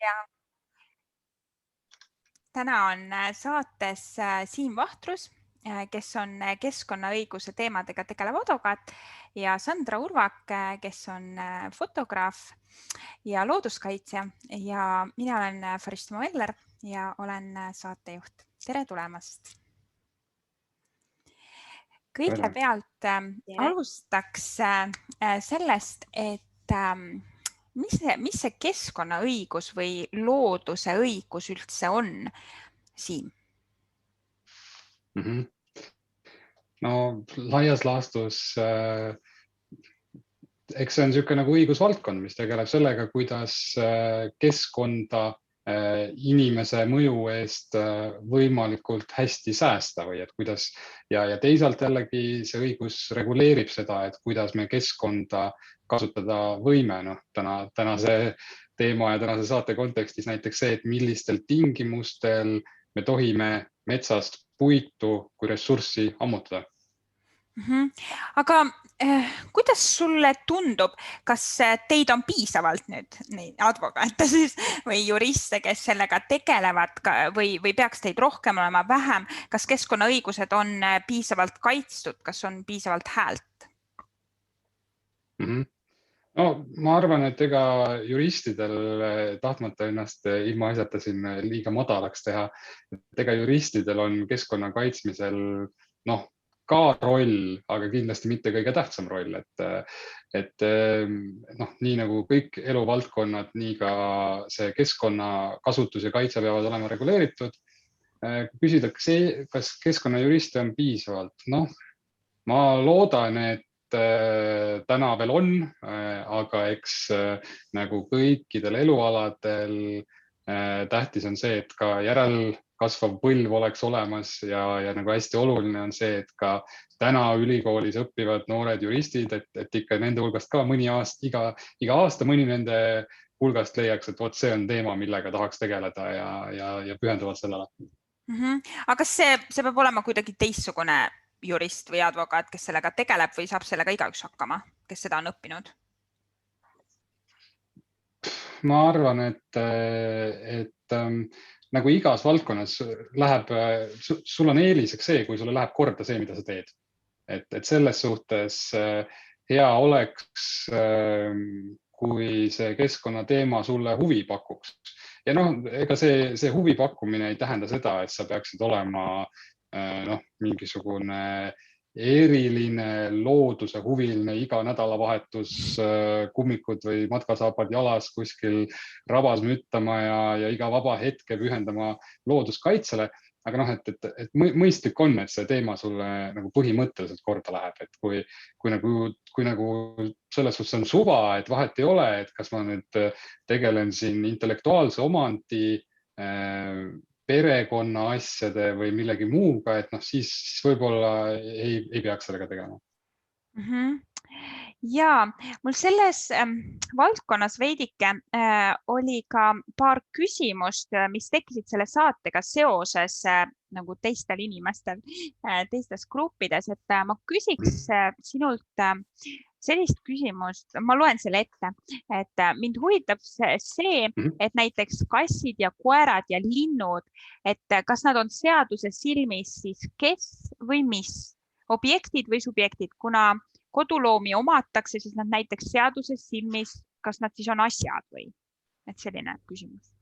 ja täna on saates Siim Vahtrus, kes on keskkonnaõiguse teemadega tegelev advokaat, ja Sandra Urvak, kes on fotograaf ja looduskaitsja, ja mina olen Faristima Veller ja olen saatejuht. Tere tulemast! Kõigepealt alustaks sellest, et mis see keskkonnaõigus või looduse õigus üldse on, Siim? No laias laastus, eks see on niisugune nagu õigusvaldkond, mis tegeleb sellega, kuidas keskkonda inimese mõju eest võimalikult hästi säästa või et kuidas ja teisalt jällegi see õigus reguleerib seda, et kuidas me keskkonda kasutada võime. Tänase teema ja tänase saate kontekstis näiteks see, et millistel tingimustel me tohime metsast puitu kui ressurssi ammutada. Aga kuidas sulle tundub, kas teid on piisavalt nüüd neid advokaate siis või juriste, kes sellega tegelevad või peaks teid rohkem olema, vähem? Kas keskkonnaõigused on piisavalt kaitstud, kas on piisavalt häält? No ma arvan, et ega juristidel, tahtmata ennast ilmaasjata siin liiga madalaks teha, et ega juristidel on keskkonna kaitsmisel ka roll, aga kindlasti mitte kõige tähtsam roll, et nii nagu kõik eluvaldkonnad, nii ka see keskkonnakasutus ja kaitse peavad olema reguleeritud. Küsida, kas keskkonnajuriste on piisavalt? Ma loodan, et täna veel on, aga eks nagu kõikidel elualadel tähtis on see, et ka järelkasvav põlv oleks olemas ja nagu hästi oluline on see, et ka täna ülikoolis õppivad noored juristid, et ikka nende hulgast ka iga aasta mõni nende hulgast leiaks, et vot see on teema, millega tahaks tegeleda ja pühenduvad sellele. Aga see peab olema kuidagi teistsugune jurist või advokaat, kes sellega tegeleb või saab sellega igaüks hakkama, kes seda on õppinud? Ma arvan, et nagu igas valdkonnas sul on eeliseks see, kui sulle läheb korda see, mida sa teed. Et selles suhtes hea oleks, kui see keskkonnateema sulle huvi pakuks. Ja ega see huvi pakkumine ei tähenda seda, et sa peaksid olema mingisugune eriline looduse huviline iga nädalavahetus kummikud või matkasaapad jalas kuskil rabas müttama ja iga vaba hetke pühendama looduskaitsele. Aga et mõistlik on, et see teema sulle nagu põhimõtteliselt korda läheb, et kui nagu selles suhtes on suva, et vahet ei ole, et kas ma nüüd tegelen siin intellektuaalse omandi perekonna asjade või millegi muuga, et siis võib-olla ei peaks sellega tegema. Ja mul selles valdkonnas veidike oli ka paar küsimust, mis tekkisid selle saatega seoses nagu teistel inimestel, teistes gruppides, et ma küsiks sinult sellist küsimust, ma loen selle ette, et mind huvitab see, et näiteks kassid ja koerad ja linnud, et kas nad on seaduse silmis siis kes või mis, objektid või subjektid, kuna koduloomi omatakse, siis nad näiteks seaduses silmis, kas nad siis on asjad või? Et selline küsimus.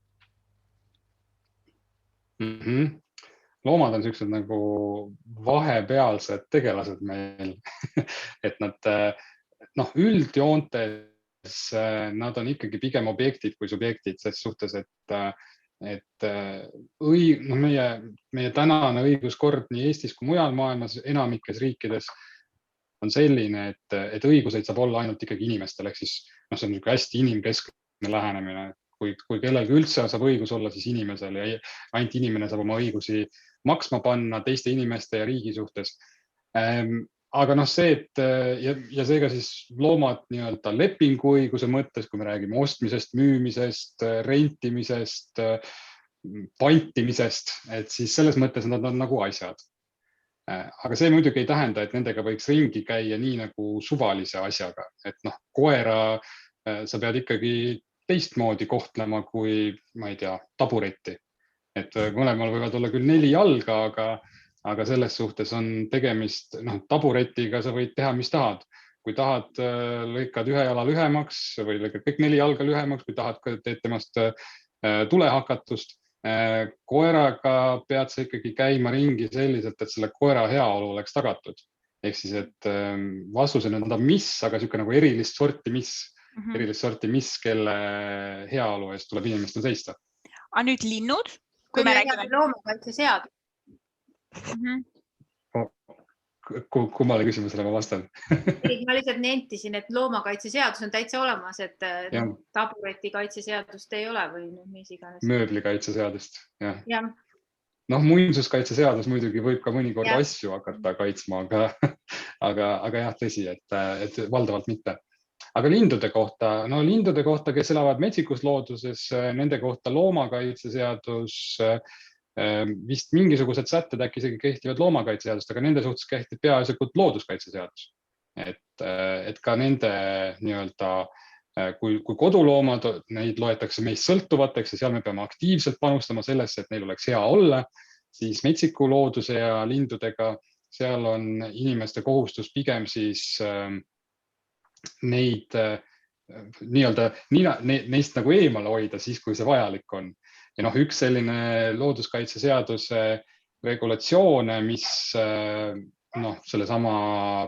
Loomad on sellised nagu vahepealsed tegelased meil, et nad üldjoontes nad on ikkagi pigem objektid kui subjektid ses suhtes, et meie tänane õiguskord nii Eestis kui mujal maailmas enamikes riikides on selline, et õiguseid saab olla ainult ikkagi inimestel, ehk siis see on hästi inimkeskne lähenemine. Kui kellelgi üldse saab õigus olla, siis inimesel ja ainult inimene saab oma õigusi maksma panna teiste inimeste ja riigi suhtes. Aga see, ja seega siis loomad nii-öelda lepinguõiguse mõttes, kui me räägime ostmisest, müümisest, rentimisest, pantimisest, et siis selles mõttes nad on nagu asjad. Aga see muidugi ei tähenda, et nendega võiks ringi käia nii nagu suvalise asjaga, et koera sa pead ikkagi teistmoodi kohtlema kui, ma ei tea, tabureti. Et mõlemal võivad olla küll 4 jalga, aga selles suhtes on tegemist, taburetiga sa võid teha, mis tahad. Kui tahad, lõikad ühe jala lühemaks või lõikad kõik 4 jalga lühemaks, kui tahad, teed temast tulehakatust. Koeraga pead sa ikkagi käima ringi selliselt, et selle koera heaolu oleks tagatud. Ehk siis, et vastus on mis, aga niisugune nagu erilist sorti mis, kelle heaolu eest tuleb inimestel seista. Aga nüüd linnud? Kui me räägime loomakaitse seadus. Kummale küsimusele ma vastan? Ma lihtsalt nentisin, et loomakaitse seadus on täitsa olemas, et tabureti kaitse seadust ei ole või mis iganes. Mööblikaitse seadust, jah. Ja. Muinsuskaitse seadus muidugi võib ka mõnikord asju hakata kaitsma, aga jah, tõsi, et valdavalt mitte. Aga lindude kohta, kes elavad metsikus looduses, nende kohta loomakaitse seadus, vist mingisugused sätted äkki isegi kehtivad loomakaitse seadust, aga nende suhtes kehtib peaasjalikult looduskaitse seadus. Et ka nende nii-öelda, kui koduloomad, neid loetakse meist sõltuvateks ja seal me peame aktiivselt panustama sellesse, et neil oleks hea olla, siis metsiku looduse ja lindudega seal on inimeste kohustus pigem siis neid nii-öelda neist nagu eemale hoida siis, kui see vajalik on. Ja üks selline looduskaitseseaduse regulatsioone, mis selle sama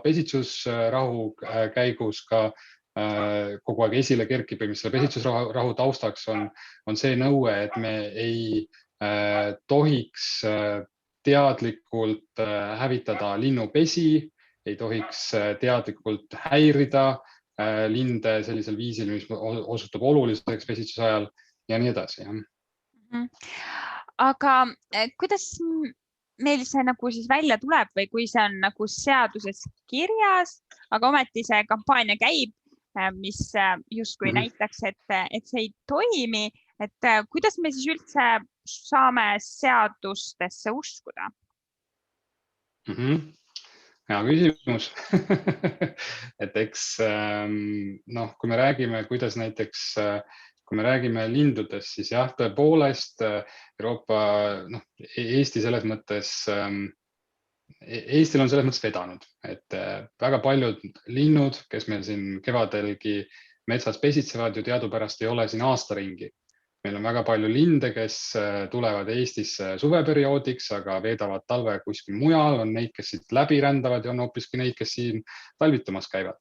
pesitsusrahu käigus ka kogu aeg esile kerkib või mis selle pesitsusrahu taustaks on see nõue, et me ei tohiks teadlikult hävitada linnupesi, ei tohiks teadlikult häirida linde sellisel viisil, mis osutub oluliseks pesitsuse ajal ja nii edasi. Aga kuidas meil see nagu siis välja tuleb või kui see on nagu seaduses kirjas, aga ometi see kampaania käib, mis justkui näitaks, et see ei toimi, et kuidas me siis üldse saame seadustesse uskuda? Hea küsimus. Et eks, kui me räägime, kuidas näiteks, kui me räägime lindudest, siis jah, tõepoolest Euroopa, Eesti selles mõttes, Eestil on selles mõttes vedanud, et väga paljud linnud, kes meil siin kevadelgi metsas pesitsevad, ju teadupärast ei ole siin aastaringi. Meil on väga palju linde, kes tulevad Eestisse suveperioodiks, aga veedavad talve kuskil mujal, on neid, kes siit läbi rändavad ja on hoopiski neid, kes siin talvitumas käivad.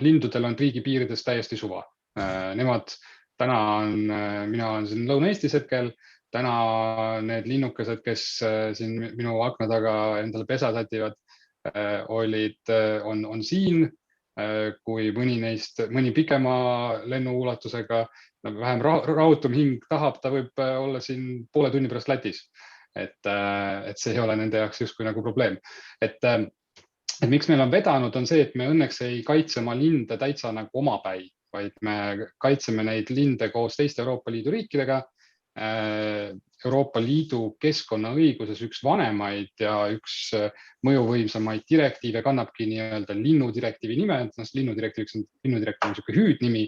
Lindudel on riigi piirides täiesti suva. Nemad mina olen siin Lõuna-Eestis hetkel, täna need linnukesed, kes siin minu akna taga endale pesa sätivad, on siin. Kui mõni pikema lennuulatusega, vähem rahutum hing tahab, ta võib olla siin poole tunni pärast Lätis. Et see ei ole nende jaoks justkui nagu probleem. Et miks meil on vedanud, on see, et me õnneks ei kaitse oma linde täitsa nagu omapäi, vaid me kaitseme neid linde koos teiste Euroopa Liidu riikidega. Euroopa Liidu keskkonnaõiguses üks vanemaid ja üks mõjuvõimsamaid direktiive kannabki nii-öelda linnudirektiivi nime. Linnudirektiiv on niisugune hüüdnimi,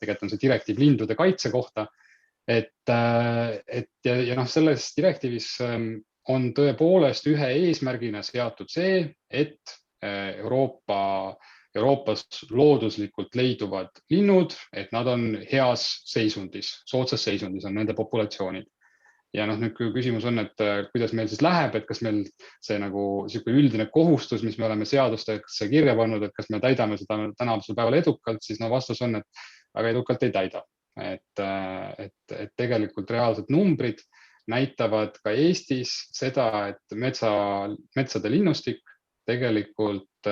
tegelikult on see direktiiv lindude kaitse kohta. Ja selles direktiivis on tõepoolest ühe eesmärgina seatud see, et Euroopas looduslikult leiduvad linnud, et nad on heas seisundis, soodsas seisundis on nende populatsioonid. Ja nüüd küsimus on, et kuidas meil siis läheb, et kas meil see nagu üldine kohustus, mis me oleme seadustesse kirja pannud, et kas me täidame seda tänavusel päeval edukalt, siis vastus on, et väga edukalt ei täida. Et tegelikult reaalsed numbrid näitavad ka Eestis seda, et metsade linnustik tegelikult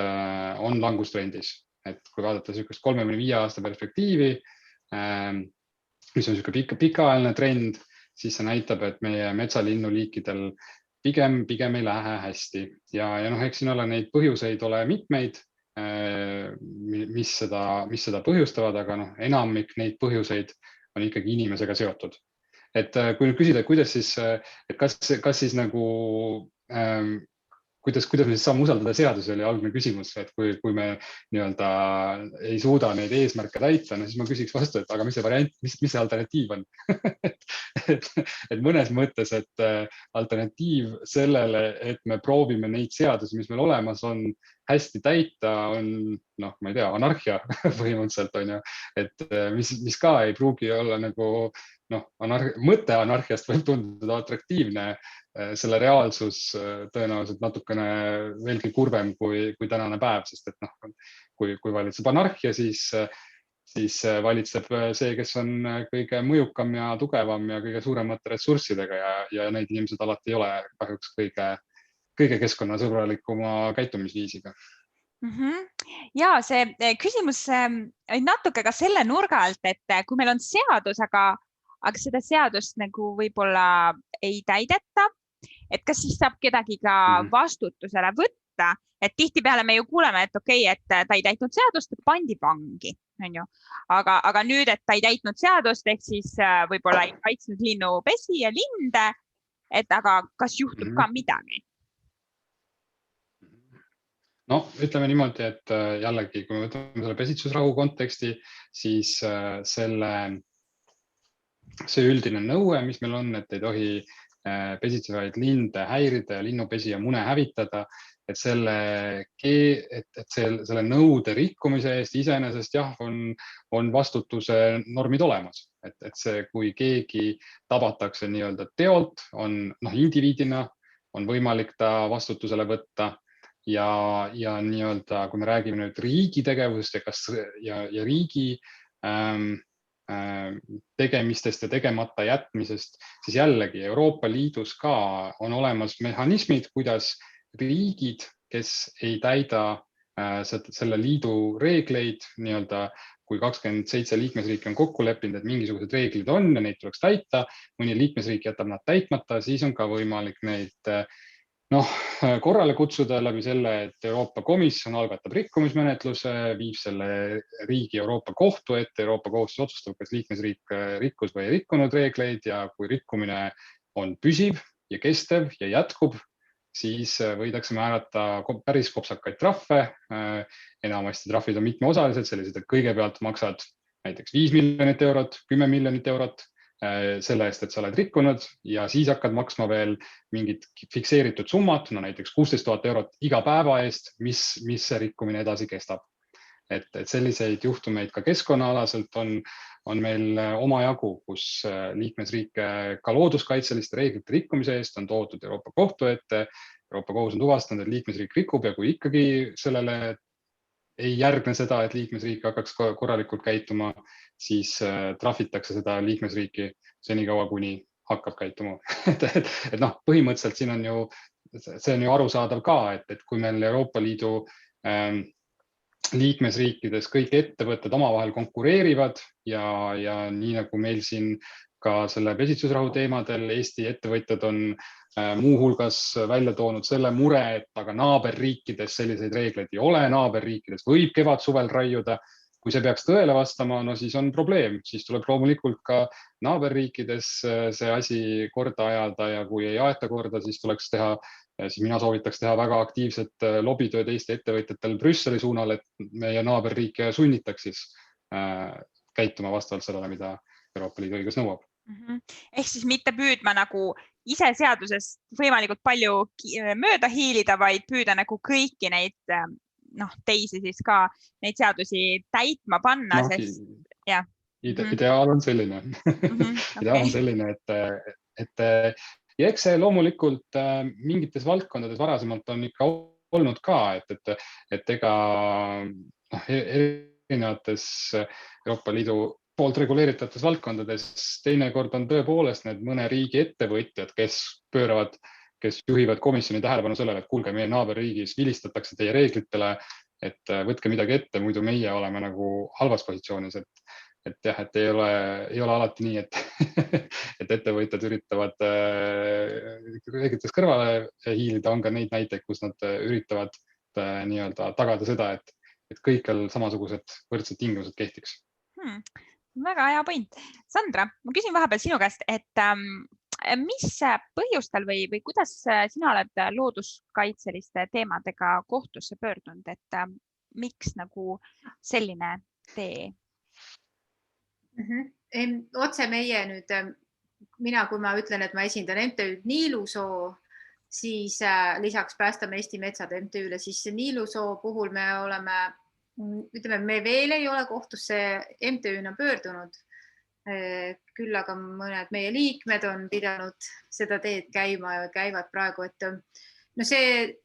on langustrendis. Et kui vaadata 35 aasta perspektiivi, mis on pikaajaline trend, siis see näitab, et meie metsalinnuliikidel pigem ei lähe hästi. Ja eks siin ole neid põhjuseid ole mitmeid, mis seda põhjustavad, aga enamik neid põhjuseid on ikkagi inimesega seotud. Et kui nüüd küsida, kuidas siis, kas siis nagu kuidas me siis saame usaldada seadusi, oli algne küsimus, et kui me nii-öelda ei suuda neid eesmärke täita, no siis ma küsiks vastu, et aga mis see variant, mis see alternatiiv on? et mõnes mõttes, et alternatiiv sellele, et me proovime neid seadusi, mis meil olemas on, hästi täita, on, noh, ma ei tea, anarhia põhimõtteliselt on ju, et mis ka ei pruugi olla nagu, noh, mõte anarhiast võib tunduda atraktiivne, selle reaalsus tõenäoliselt natukene veelgi kurvem kui tänane päev, sest et noh, kui valitseb anarhia, siis valitseb see, kes on kõige mõjukam ja tugevam ja kõige suuremate ressurssidega ja neid inimesed alati ei ole kahjuks kõige keskkonnasõbralikuma käitumisviisiga. Ja see küsimus natuke ka selle nurga alt, et kui meil on seadus, aga seda seadust nagu võib-olla ei täideta, et kas siis saab kedagi ka vastutusele võtta, et tihtipeale me ju kuuleme, et okei, et ta ei täitnud seadust, et pandi vangi, on ju. Aga nüüd, et ta ei täitnud seadust, ehk siis võib-olla ei kaitsnud linnupesi ja linde, et aga kas juhtub ka midagi? No, ütleme niimoodi, et jällegi, kui me võtame selle pesitsusrahu konteksti, siis see üldine nõue, mis meil on, et ei tohi pesitsevaid linde häirida ja linnupesi ja mune hävitada, et selle nõude rikkumise eest iseenesest jah, on vastutuse normid olemas. Et see, kui keegi tabatakse nii-öelda teolt, on indiviidina, on võimalik ta vastutusele võtta ja nii-öelda, kui me räägime nüüd riigi tegevusest ja riigi tegemistest ja tegemata jätmisest, siis jällegi Euroopa Liidus ka on olemas mehhanismid, kuidas riigid, kes ei täida selle liidu reegleid, nii-öelda kui 27 liikmesriiki on kokku leppinud, et mingisugused reeglid on ja neid tuleks täita, mõni liikmesriik jätab nad täitmata, siis on ka võimalik neid korrale kutsuda läbi selle, et Euroopa Komisjon algatab rikkumismenetluse, viib selle riigi Euroopa Kohtu ette, Euroopa Kohtus otsustab, kas liikmesriik rikkus või ei rikkunud reegleid ja kui rikkumine on püsiv ja kestev ja jätkub, siis võidakse määrata päris kopsakaid trahve. Enamasti trahvid on mitmeosalised, sellised, et kõigepealt maksad näiteks 5 miljonit eurot, 10 miljonit eurot selle eest, et sa oled rikkunud ja siis hakkad maksma veel mingit fikseeritud summat, näiteks 16 000 eurot iga päeva eest, mis see rikkumine edasi kestab. Et selliseid juhtumeid ka keskkonnaalaselt on meil omajagu, kus liikmesriike ka looduskaitseliste reeglite rikkumise eest on toodud Euroopa Kohtu ette. Euroopa Kohus on tuvastanud, et liikmesriik rikub ja kui ikkagi sellele ei järgne seda, et liikmesriik hakkaks korralikult käituma, siis trahvitakse seda liikmesriiki senikaua, kuni hakkab käituma. Et põhimõtteliselt siin on ju, see on ju arusaadav ka, et kui meil Euroopa Liidu liikmesriikides kõik ettevõtted omavahel konkureerivad ja nii nagu meil siin ka selle pesitsusrahu teemadel Eesti ettevõtjad on muuhulgas välja toonud selle mure, et aga naaberriikides selliseid reegleid ei ole, naaberriikides võib kevad-suvel raiuda. Kui see peaks tõele vastama, no siis on probleem, siis tuleb loomulikult ka naaberriikides see asi korda ajada ja kui ei aeta korda, siis tuleks teha, siis mina soovitaks teha väga aktiivset lobitööd Eesti ettevõtjatel Brüsseli suunal, et meie naaberriike sunnitaks siis käituma vastavalt sellele, mida Euroopa Liidu õigus nõuab. Ehk siis mitte püüdma nagu ise seadusest võimalikult palju mööda hiilida, vaid püüda nagu kõiki neid teisi siis ka neid seadusi täitma panna, sest jah. Ideaal on selline. Ideaal on selline, et ja eks see loomulikult mingites valdkondades varasemalt on ikka olnud ka, et ega erinevates Euroopa Liidu poolt reguleeritavates valdkondades teinekord on tõepoolest need mõne riigi ettevõtjad, kes juhivad komisjoni tähelepanu sellele, et kuulge, meie naaberriigis vilistatakse teie reeglitele, et võtke midagi ette, muidu meie oleme nagu halvas positsioonis, et jah, et ei ole alati nii, et ettevõtjad üritavad reeglitest kõrvale hiilida, on ka neid näiteid, kus nad üritavad nii-öelda tagada seda, et kõikjal samasugused võrdsed tingimused kehtiks. Väga hea point. Sandra, ma küsin vahepeal sinu käest, et mis põhjustel või kuidas sina oled looduskaitseliste teemadega kohtusse pöördunud, et miks nagu selline tee? Otse meie nüüd, kui ma ütlen, et ma esindan MTÜ Niilusoo, siis lisaks Päästame Eesti metsad MTÜ-le, siis Niilusoo puhul me oleme, ütleme, me veel ei ole kohtusse MTÜ-na pöördunud. Küll aga mõned meie liikmed on pidanud seda teed käima ja käivad praegu, et no see,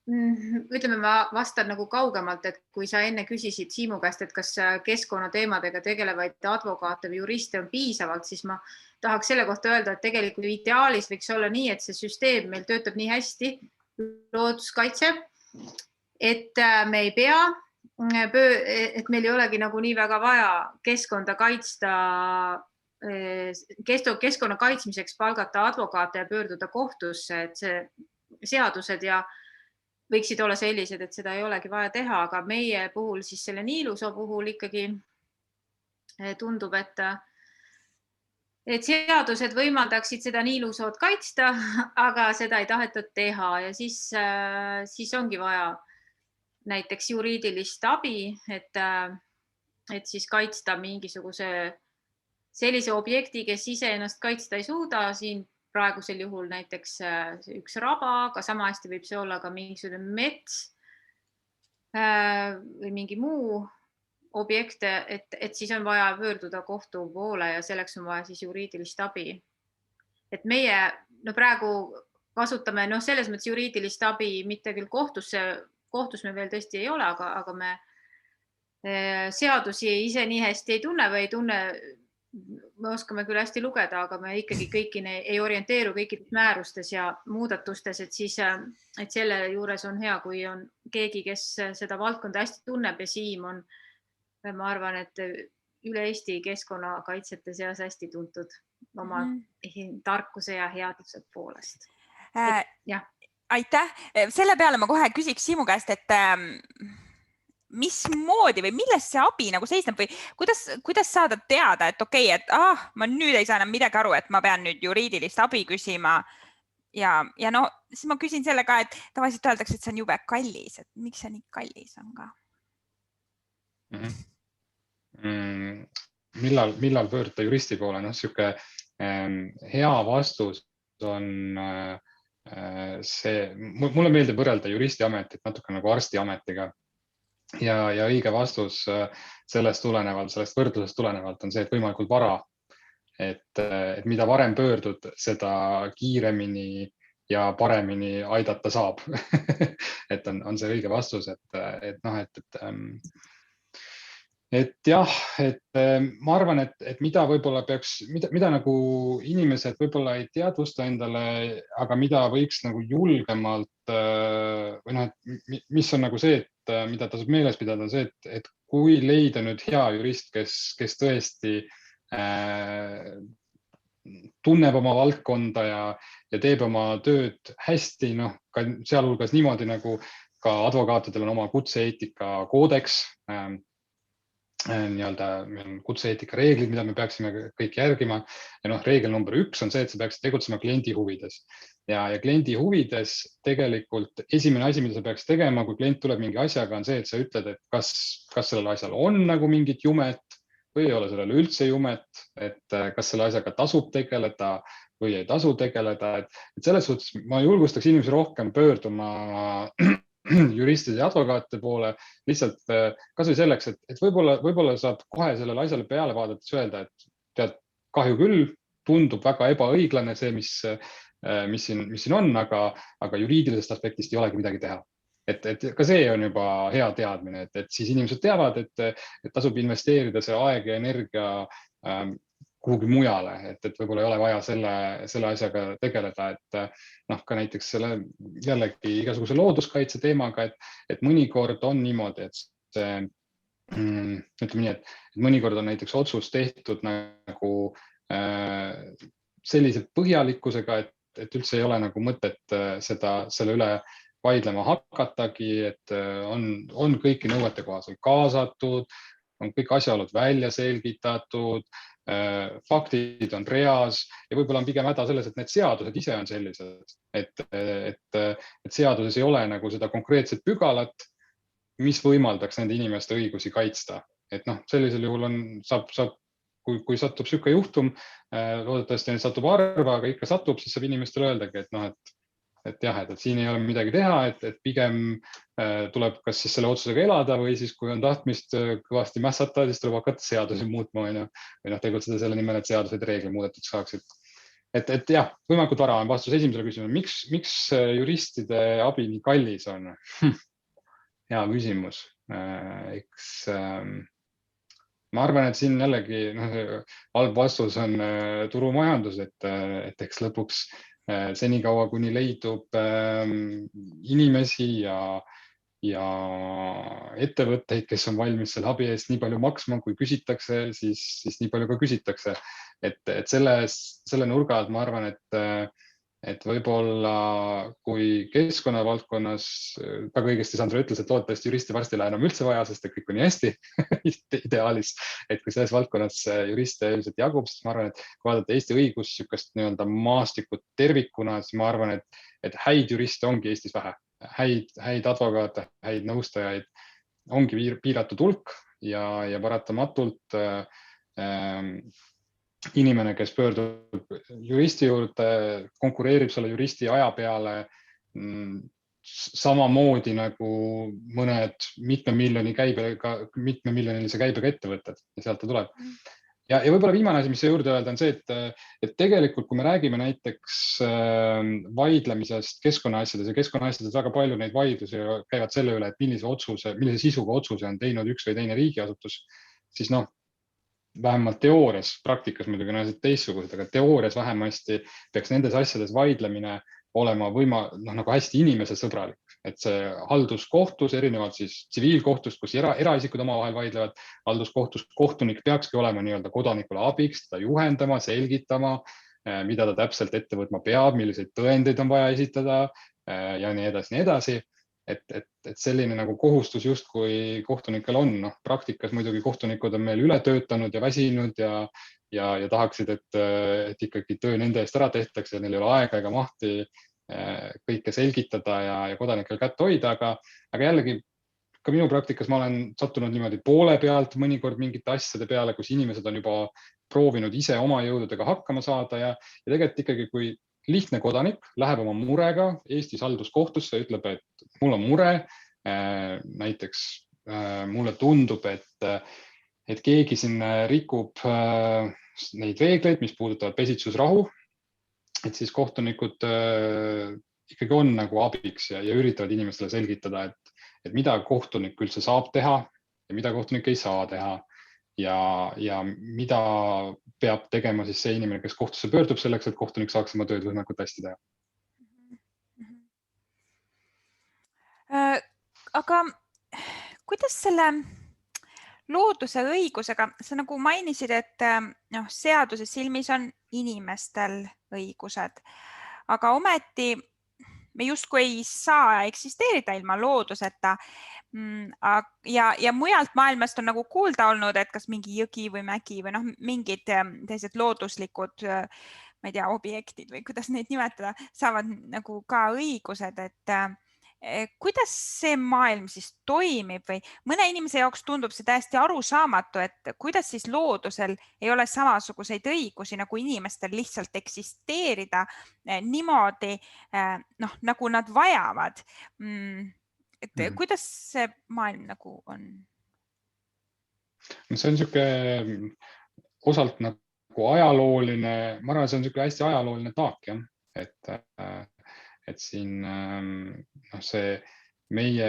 ütleme, ma vastan nagu kaugemalt, et kui sa enne küsisid Siimu käest, et kas keskkonnateemadega tegelevaid advokaate või juriste on piisavalt, siis ma tahaks selle kohta öelda, et tegelikult ideaalis võiks olla nii, et see süsteem meil töötab nii hästi, looduskaitse, et me ei pea, et meil ei olegi nagu nii väga vaja keskkonda kaitsta, keskkonna kaitsmiseks palgata advokaate ja pöörduda kohtusse, et see seadused ja võiksid olla sellised, et seda ei olegi vaja teha, aga meie puhul siis selle Niilusoo puhul ikkagi tundub, et seadused võimaldaksid seda Niilusood kaitsta, aga seda ei tahetud teha ja siis ongi vaja näiteks juriidilist abi, et siis kaitsta mingisuguse sellise objekti, kes ise ennast kaitsta ei suuda. Siin praegusel juhul näiteks üks raba, aga sama hästi võib see olla ka mingisugune mets või mingi muu objekt, et siis on vaja pöörduda kohtu poole ja selleks on vaja siis juriidilist abi. Et meie praegu kasutame selles mõttes juriidilist abi mitte küll kohtus me veel tõesti ei ole, aga me seadusi ise nii hästi ei tunne või ei tunne, me oskame küll hästi lugeda, aga me ikkagi kõiki ei orienteeru kõikides määrustes ja muudatustes, et siis et selle juures on hea, kui on keegi, kes seda valdkonda hästi tunneb ja Siim on, ma arvan, et üle Eesti keskkonnakaitsjate seas hästi tuntud oma tarkuse ja headuse poolest. Jah. Aitäh. Selle peale ma kohe küsiks Siimu käest, et mismoodi või milles see abi nagu seisneb või kuidas saada teada, et okei, et ma nüüd ei saa enam midagi aru, et ma pean nüüd juriidilist abi küsima ja no siis ma küsin selle ka, et tavaliselt öeldakse, et see on jube kallis, et miks see nii kallis on ka? Millal pöörduda juristi poole? Siuke hea vastus on mulle meeldib võrrelda juristiametit natuke nagu arstiametiga ja õige vastus sellest võrdlusest tulenevalt on see, et võimalikult vara, et mida varem pöördud, seda kiiremini ja paremini aidata saab. et on see õige vastus, et jah, et ma arvan, et mida võib-olla peaks, mida nagu inimesed võib-olla ei teadvusta endale, aga mida võiks nagu julgemalt või mis on nagu see, et mida tasub meeles pidada, on see, et kui leida nüüd hea jurist, kes tõesti tunneb oma valdkonda ja teeb oma tööd hästi, ka sealhulgas niimoodi nagu ka advokaatidel on oma kutse-eetika koodeks, kutse-eetika reeglid, mida me peaksime kõik järgima. Ja reegel number 1 on see, et sa peaksid tegutsema kliendi huvides. Ja kliendi huvides tegelikult esimene asi, mida sa peaks tegema, kui klient tuleb mingi asjaga, on see, et sa ütled, et kas sellel asjal on nagu mingit jumet või ei ole sellel üldse jumet, et kas selle asjaga tasub tegeleda või ei tasu tegeleda. Et selles suhtes ma julgustaks inimesi rohkem pöörduma juristide ja advokaatide poole lihtsalt kas või selleks, et võib-olla saab kohe sellele asjale peale vaadates öelda, et tead, kahju küll, tundub väga ebaõiglane see, mis siin on, aga juriidilisest aspektist ei olegi midagi teha. Et ka see on juba hea teadmine, et siis inimesed teavad, et tasub investeerida see aeg ja energia kuhugi mujale, et võib-olla ei ole vaja selle asjaga tegeleda, et ka näiteks jällegi igasuguse looduskaitse teemaga, et mõnikord on niimoodi, et see, ütleme nii, et mõnikord on näiteks otsus tehtud nagu sellise põhjalikkusega, et üldse ei ole nagu mõtet selle üle vaidlema hakatagi, et on kõiki nõuete kohaselt kaasatud, on kõik asjaolud välja selgitatud, faktid on reas ja võib-olla on pigem häda selles, et need seadused ise on sellised, et seaduses ei ole nagu seda konkreetset pügalat, mis võimaldaks nende inimeste õigusi kaitsta. Et noh, sellisel juhul kui satub siuke juhtum, loodetavasti satub harva, aga ikka satub, siis saab inimestele öeldagi, et noh, et jah, et siin ei ole midagi teha, et pigem tuleb kas siis selle otsusega elada või siis, kui on tahtmist kõvasti mässata, siis tuleb hakata seadusi muutma või tegutseda selle nimel, et seadused reegli muudetud saaksid. Et jah, võimalikult vara on vastus esimesele küsimusele. Miks juristide abi nii kallis on? Hea küsimus. Ma arvan, et siin jällegi halb vastus on turumajandus, et eks lõpuks senikaua, kuni leidub inimesi ja ettevõtteid, kes on valmis selle abi eest nii palju maksma, kui küsitakse, siis nii palju ka küsitakse. Et selle nurga alt ma arvan, et võib-olla kui keskkonnavaldkonnas, väga õigesti Sandra ütles, et loodetavasti juristi varsti ei lähe enam üldse vaja, sest kõik on nii hästi ideaalis, et kui selles valdkonnas juriste üldiselt jagub, siis ma arvan, et kui vaadata Eesti õigus sükast nii-öelda maastikut tervikuna, siis ma arvan, et häid juriste ongi Eestis vähe. Häid advokaate, häid nõustajaid ongi piiratud hulk ja paratamatult inimene, kes pöördub juristi juurde, konkureerib selle juristi aja peale samamoodi nagu mõned mitmemiljonilise käibega ettevõtted ja sealt ta tuleb. Ja võib-olla viimane asi, mis juurde öelda, on see, et tegelikult, kui me räägime näiteks vaidlemisest keskkonnaasjades ja keskkonnaasjades väga palju neid vaidlusi käivad selle üle, et millise sisuga otsuse on teinud üks või teine riigiasutus, siis vähemalt teoorias, praktikas muidugi on asjad teistsugused, aga teoorias vähemasti peaks nendes asjades vaidlemine olema nagu hästi inimesesõbralik. Et see halduskohtus, erinevalt siis tsiviilkohtust, kus eraisikud omavahel vaidlevad, halduskohtus kohtunik peakski olema nii-öelda kodanikule abiks, teda juhendama, selgitama, mida ta täpselt ette võtma peab, milliseid tõendeid on vaja esitada ja nii edasi. Et selline nagu kohustus justkui kohtunikel on. Praktikas muidugi kohtunikud on meil üle töötanud ja väsinud ja tahaksid, et ikkagi töö nende eest ära tehtakse ja neil ei ole aega ega mahti kõike selgitada ja kodanikel kätt hoida. Aga jällegi, ka minu praktikas ma olen sattunud niimoodi poole pealt mõnikord mingite asjade peale, kus inimesed on juba proovinud ise oma jõududega hakkama saada ja tegelikult ikkagi, kui lihtne kodanik läheb oma murega Eestis halduskohtusse ja ütleb, et mul on mure, näiteks mulle tundub, et keegi siin rikub neid reegleid, mis puudutavad pesitsusrahu, et siis kohtunikud ikkagi on nagu abiks ja üritavad inimestele selgitada, et mida kohtunik üldse saab teha ja mida kohtunik ei saa teha ja mida peab tegema siis see inimene, kes kohtusse pöördub selleks, et kohtunik saaks oma tööd võimalikult hästi teha. Aga kuidas selle looduse õigusega, sa nagu mainisid, et seaduse silmis on inimestel õigused, aga ometi me justkui ei saa eksisteerida ilma looduseta. Ja mujalt maailmast on nagu kuulda olnud, et kas mingi jõgi või mägi või mingid teised looduslikud, ma ei tea, objektid või kuidas neid nimetada, saavad nagu ka õigused, et kuidas see maailm siis toimib või mõne inimese jaoks tundub see täiesti arusaamatu, et kuidas siis loodusel ei ole samasuguseid õigusi nagu inimestel lihtsalt eksisteerida niimoodi, nagu nad vajavad. Et kuidas see maailm nagu on? See on niisugune osalt nagu ajalooline, ma arvan, see on niisugune hästi ajalooline taak, jah. Et siin see meie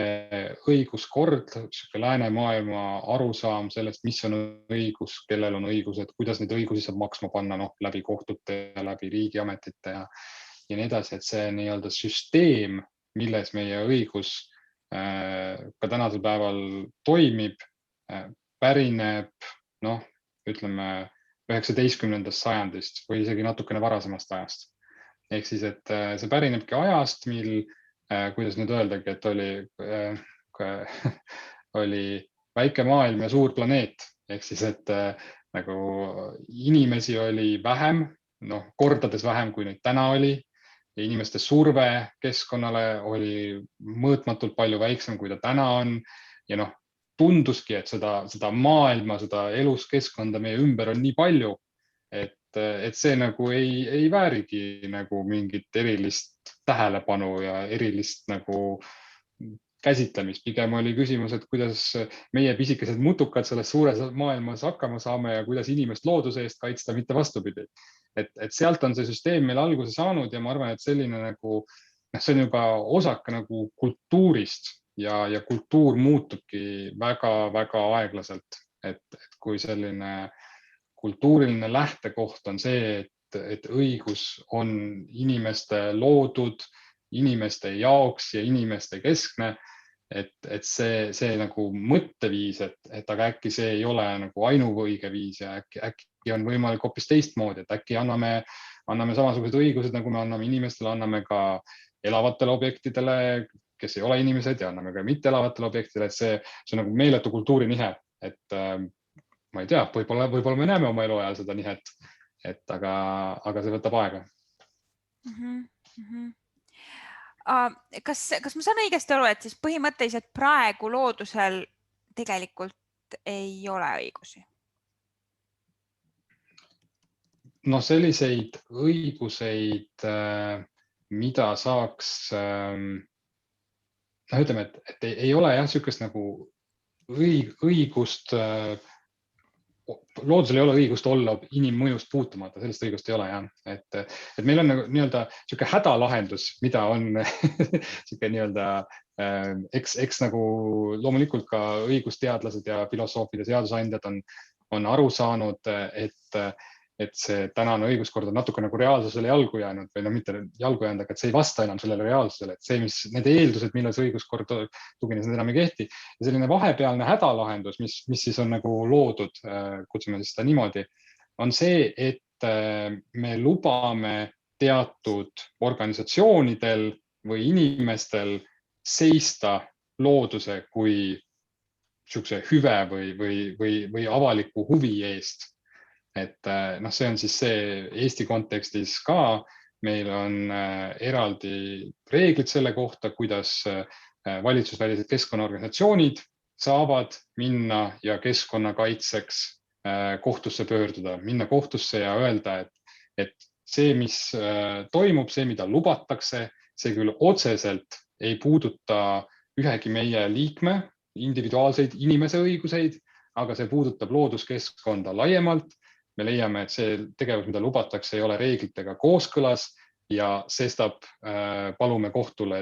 õiguskord, läänemaailma arusaam sellest, mis on õigus, kellel on õigused, kuidas neid õigusi saab maksma panna läbi kohtute ja läbi riigiametite ja nii edasi, et see nii-öelda süsteem, milles meie õigus ka tänasel päeval toimib, pärineb, ütleme 19. sajandist või isegi natukene varasemast ajast. Ehk siis, et see pärinebki ajast, mil, kuidas nüüd öeldagi, et oli väike maailm ja suur planeet. Ehk siis, et nagu inimesi oli vähem, kordades vähem, kui neid täna oli. Ja inimeste surve keskkonnale oli mõõtmatult palju väiksem, kui ta täna on. Ja tunduski, et seda maailma, seda eluskeskkonda meie ümber on nii palju, et see nagu ei väärigi nagu mingit erilist tähelepanu ja erilist nagu käsitlemist. Pigem oli küsimus, et kuidas meie pisikesed mutukad selles suures maailmas hakkama saame ja kuidas inimest looduse eest kaitsta, mitte vastupidi. Et sealt on see süsteem meil alguse saanud ja ma arvan, et selline nagu, see on juba osake nagu kultuurist ja kultuur muutubki väga-väga aeglaselt. Et kui selline kultuuriline lähtekoht on see, et õigus on inimeste loodud, inimeste jaoks ja inimeste keskne, et see nagu mõtteviis, et aga äkki see ei ole nagu ainuõige viis ja äkki on võimalik hoopis teistmoodi, et äkki anname samasugused õigused, nagu me anname inimestele, anname ka elavatele objektidele, kes ei ole inimesed ja anname ka mitte elavatele objektidele, et see on nagu meeletu kultuurinihe, et ma ei tea, võib-olla me näeme oma eluajal seda nihet, aga see võtab aega. Kas ma saan õigesti aru, et siis põhimõtteliselt praegu loodusel tegelikult ei ole õigusi? Selliseid õiguseid, mida saaks, ütleme, et ei ole jah niisugust nagu õigust, loodusel ei ole õigust olla inimmõjust puutumata, sellist õigust ei ole jah. Et meil on nagu nii-öelda niisugune hädalahendus, mida on niisugune nii-öelda, eks nagu loomulikult ka õigusteadlased ja filosoofid ja seadusandjad on aru saanud, et see tänane õiguskord on natuke nagu reaalsusele jalgu jäänud või mitte jalgu jäänud, aga et see ei vasta enam sellele reaalsusele, et see, need eeldused, millal see õiguskord tugines, need enam ei kehti. Ja selline vahepealne hädalahendus, mis siis on nagu loodud, kutsume siis seda niimoodi, on see, et me lubame teatud organisatsioonidel või inimestel seista looduse kui niisuguse hüve või avaliku huvi eest. Et see on siis see Eesti kontekstis ka, meil on eraldi reeglid selle kohta, kuidas valitsusvälised keskkonnaorganisatsioonid saavad minna ja keskkonnakaitseks kohtusse pöörduda, minna kohtusse ja öelda, et see, mis toimub, see, mida lubatakse, see küll otseselt ei puuduta ühegi meie liikme individuaalseid inimese õiguseid, aga see puudutab looduskeskkonda laiemalt. Me leiame, et see tegevus, mida lubatakse, ei ole reeglitega kooskõlas ja sestap palume kohtul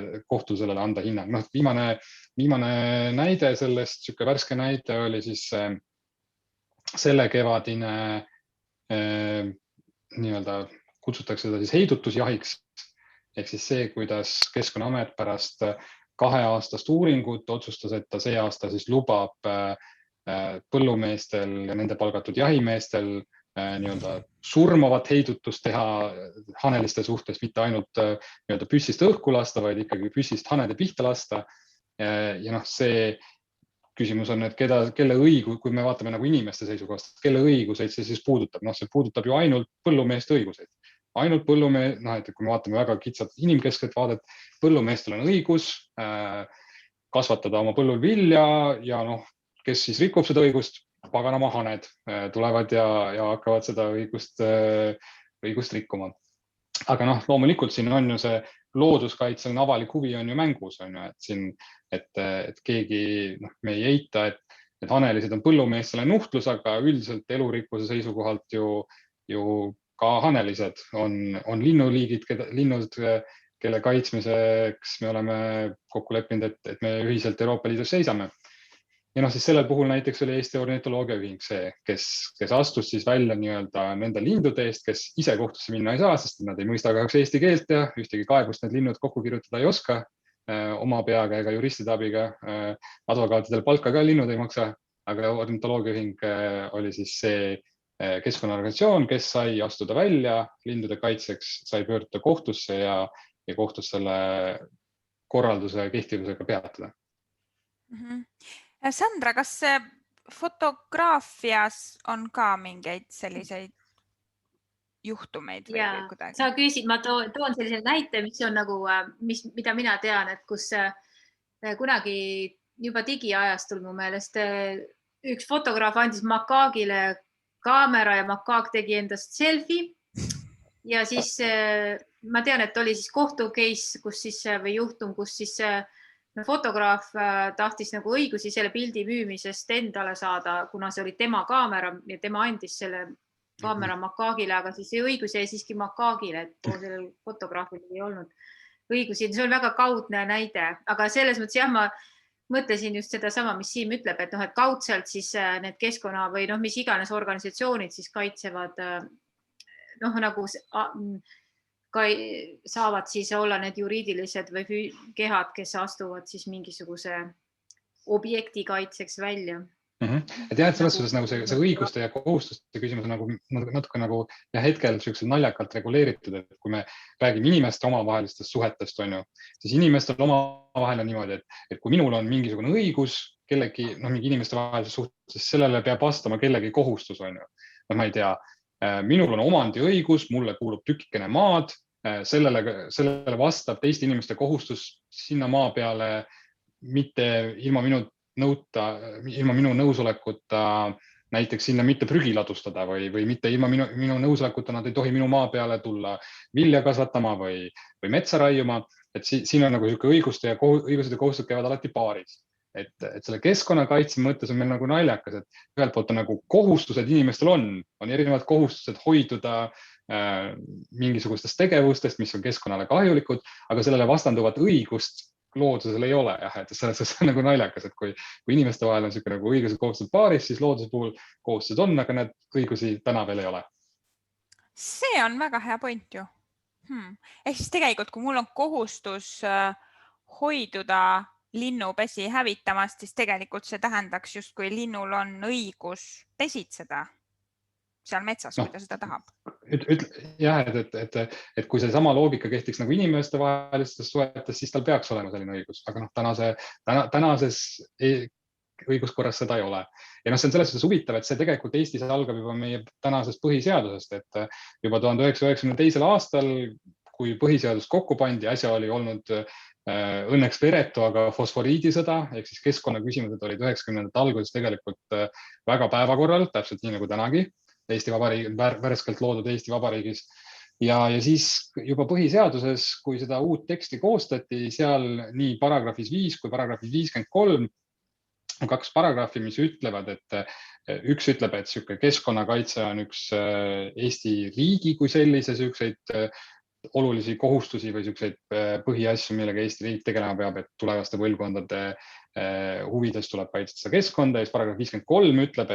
sellele anda hinnang. Viimane näide sellest, niisugune värske näide oli siis selle kevadine nii-öelda kutsutakse seda siis heidutusjahiks. Ehk siis see, kuidas Keskkonnaamet pärast 2-aastast uuringut otsustas, et ta see aasta siis lubab põllumeestel ja nende palgatud jahimeestel nii-öelda surmavat heidutust teha haneliste suhtes, mitte ainult nii-öelda püssist õhku lasta, vaid ikkagi püssist hanede pihta lasta. Ja see küsimus on, et kelle õigus, kui me vaatame nagu inimeste seisukohast, kelle õiguseid see siis puudutab. See puudutab ju ainult põllumeeste õiguseid. Ainult põllumees, et kui me vaatame väga kitsalt inimkeskset vaadet, põllumeestel on õigus kasvatada oma põllul vilja ja kes siis rikub seda õigust, paganama haned tulevad ja hakkavad seda õigust rikkuma. Aga loomulikult siin on ju see looduskaitseline avalik huvi on ju mängus, et keegi me ei eita, et hanelised on põllumeestele nuhtlus, aga üldiselt elurikkuse seisukohalt ju ka hanelised on linnuliigid, linnud, kelle kaitsmiseks me oleme kokku leppinud, et me ühiselt Euroopa Liidus seisame. Ja siis sellel puhul näiteks oli Eesti Ornitoloogia Ühing see, kes astus siis välja nii-öelda nende lindude eest, kes ise kohtusse minna ei saa, sest nad ei mõista kahjuks eesti keelt ja ühtegi kaebust need linnud kokku kirjutada ei oska oma peaga ega juristide abiga. Advokaatidel palka ka linnud ei maksa, aga Ornitoloogia Ühing oli siis see keskkonnaorganisatsioon, kes sai astuda välja lindude kaitseks, sai pöörduda kohtusse ja kohtus selle korralduse kehtivusega peatada. Sandra, kas fotograafias on ka mingeid selliseid juhtumeid või Ja kuidagi? sa küsid, ma toon sellise näite, mis on nagu, mida mina tean, et kus kunagi juba digiajastul mu meelest üks fotograaf andis Makaagile kaamera ja Makaag tegi endast selfie. Ja siis ma tean, et oli siis kohtu case, kus siis või juhtum, kus siis fotograaf tahtis nagu õigusi selle pildi müümisest endale saada, kuna see oli tema kaamera ja tema andis selle kaamera Makaagile, aga siis õigus jäi siiski Makaagile, et sellel fotograafil ei olnud õigusi. See on väga kaudne näide, aga selles mõttes jah, ma mõtlesin just seda sama, mis Siim ütleb, et et kaudselt siis need keskkonna või mis iganes organisatsioonid siis kaitsevad nagu saavad siis olla need juriidilised või kehad, kes astuvad siis mingisuguse objekti kaitseks välja. Et jah, et selles suhtes nagu see õiguste ja kohustuste küsimus on nagu natuke nagu ja hetkel sellised naljakalt reguleeritud, et kui me räägime inimeste omavahelistest suhetest, siis inimestel omavahel on niimoodi, et kui minul on mingisugune õigus kellegi, mingi inimeste vahelises suhtes, siis sellele peab vastama kellegi kohustus, ma ei tea, minul on omandiõigus, mulle kuulub tükikene maad, sellele vastab teiste inimeste kohustus sinna maa peale mitte ilma minu nõusolekuta näiteks sinna mitte prügi ladustada või mitte ilma minu nõusolekuta nad ei tohi minu maa peale tulla vilja kasvatama või metsa raiuma. Et siin on nagu õigused ja kohustused käivad alati paaris. Et selle keskkonnakaitse mõttes on meil nagu naljakas, et ühelt poolt on nagu kohustused inimestel on erinevad kohustused hoiduda mingisugustest tegevustest, mis on keskkonnale kahjulikud, aga sellele vastanduvat õigust loodusel ei ole. Jah, et selles on nagu naljakas, et kui inimeste vahel on selline nagu õigused kohustused paaris, siis looduse puhul kohustused on, aga need õigusi täna veel ei ole. See on väga hea point ju. Ehk siis tegelikult, kui mul on kohustus hoiduda linnupesi hävitamast, siis tegelikult see tähendaks just, kui linnul on õigus pesitseda seal metsas, kui ta seda tahab. Jah, et kui see sama loogika kehtiks nagu inimeste vahelistes suhetes, siis tal peaks olema selline õigus, aga tänases õiguskorras seda ei ole. Ja see on selles suhtes huvitav, et see tegelikult Eestis algab juba meie tänasest põhiseadusest, et juba 1992. aastal, kui põhiseadus kokku pandi, asja oli olnud õnneks veretu, aga fosforiidisõda, ehk siis keskkonnaküsimused olid 90. alguses tegelikult väga päevakorral, täpselt nii nagu tänagi Eesti Vabariigi, värskelt loodud Eesti Vabariigis. Ja siis juba põhiseaduses, kui seda uut teksti koostati, seal nii paragrahvis 5 kui paragrahvis 53 on kaks paragrahvi, mis ütlevad, et üks ütleb, et keskkonnakaitse on üks Eesti riigi kui sellise olulisi kohustusi või põhiasju, millega Eesti riik tegelema peab, et tulevaste põlvkondade huvides tuleb kaitsta keskkonda. Ja paragrahv 53 ütleb,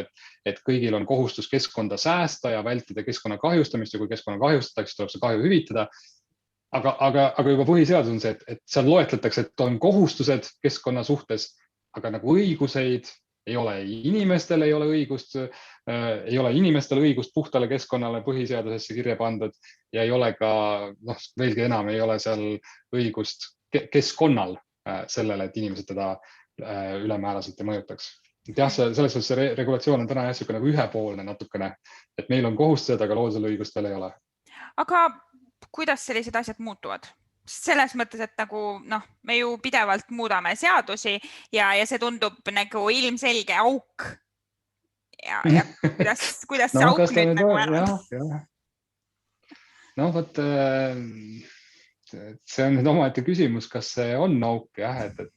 et kõigil on kohustus keskkonda säästa ja vältida keskkonna kahjustamist ja kui keskkonna kahjustatakse, tuleb see kahju hüvitada. Aga juba põhiseadus on see, et seal loetletakse, et on kohustused keskkonna suhtes, aga nagu õiguseid ei ole. Inimestel ei ole õigust, ei ole inimestel õigust puhtale keskkonnale põhiseadusesse kirja pandud ja ei ole ka, veelgi enam ei ole seal õigust keskkonnal sellele, et inimesed teda ülemääraselt ei mõjutaks. Jah, selles suhtes see regulatsioon on täna nagu ühepoolne natukene, et meil on kohustused, aga loodusel õigust veel ei ole. Aga kuidas sellised asjad muutuvad? Selles mõttes, et nagu, me ju pidevalt muudame seadusi ja see tundub nagu ilmselge auk. Ja kuidas see auk nüüd nagu ära? Võt, see on nüüd omaette küsimus, kas see on auk, jah, et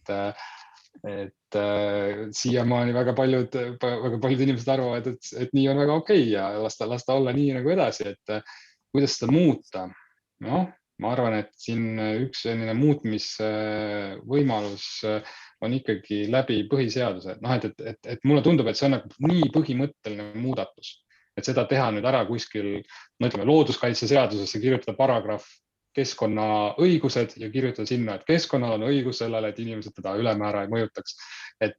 siiamaani väga paljud inimesed arvavad, et nii on väga okei ja lasta olla nii nagu edasi, et kuidas seda muuta? Ma arvan, et siin üks selline muutmisvõimalus on ikkagi läbi põhiseaduse. Et mulle tundub, et see on nii põhimõtteline muudatus, et seda teha nüüd ära kuskil, ütleme, looduskaitseseadusesse kirjutada paragrahv keskkonnaõigused ja kirjutada sinna, et keskkonnal on õigus sellele, et inimesed teda ülemäära ei mõjutaks. Et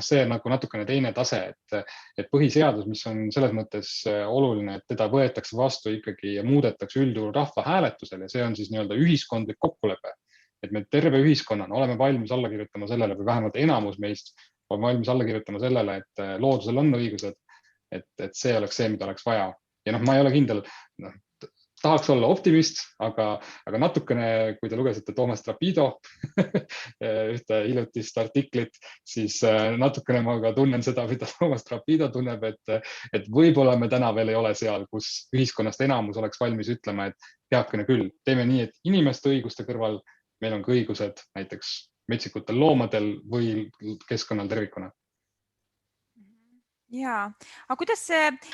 see on nagu natukene teine tase, et põhiseadus, mis on selles mõttes oluline, et teda võetakse vastu ikkagi ja muudetakse üldjuhul rahvahääletusel ja see on siis nii-öelda ühiskondlik kokkulepe. Et me terve ühiskonnana oleme valmis alla kirjutama sellele või vähemalt enamus meist olen valmis alla kirjutama sellele, et loodusel on õigused, et see oleks see, mida oleks vaja. Ja ma ei ole kindel, tahaks olla optimist, aga natukene, kui te lugesite Toomas Trapido ühte hiljutist artiklit, siis natukene ma ka tunnen seda, mida Toomas Trapido tunneb, et võib-olla me täna veel ei ole seal, kus ühiskonnast enamus oleks valmis ütlema, et heakene küll, teeme nii, et inimeste õiguste kõrval meil on ka õigused näiteks metsikutel loomadel või keskkonnal tervikuna. Jaa, aga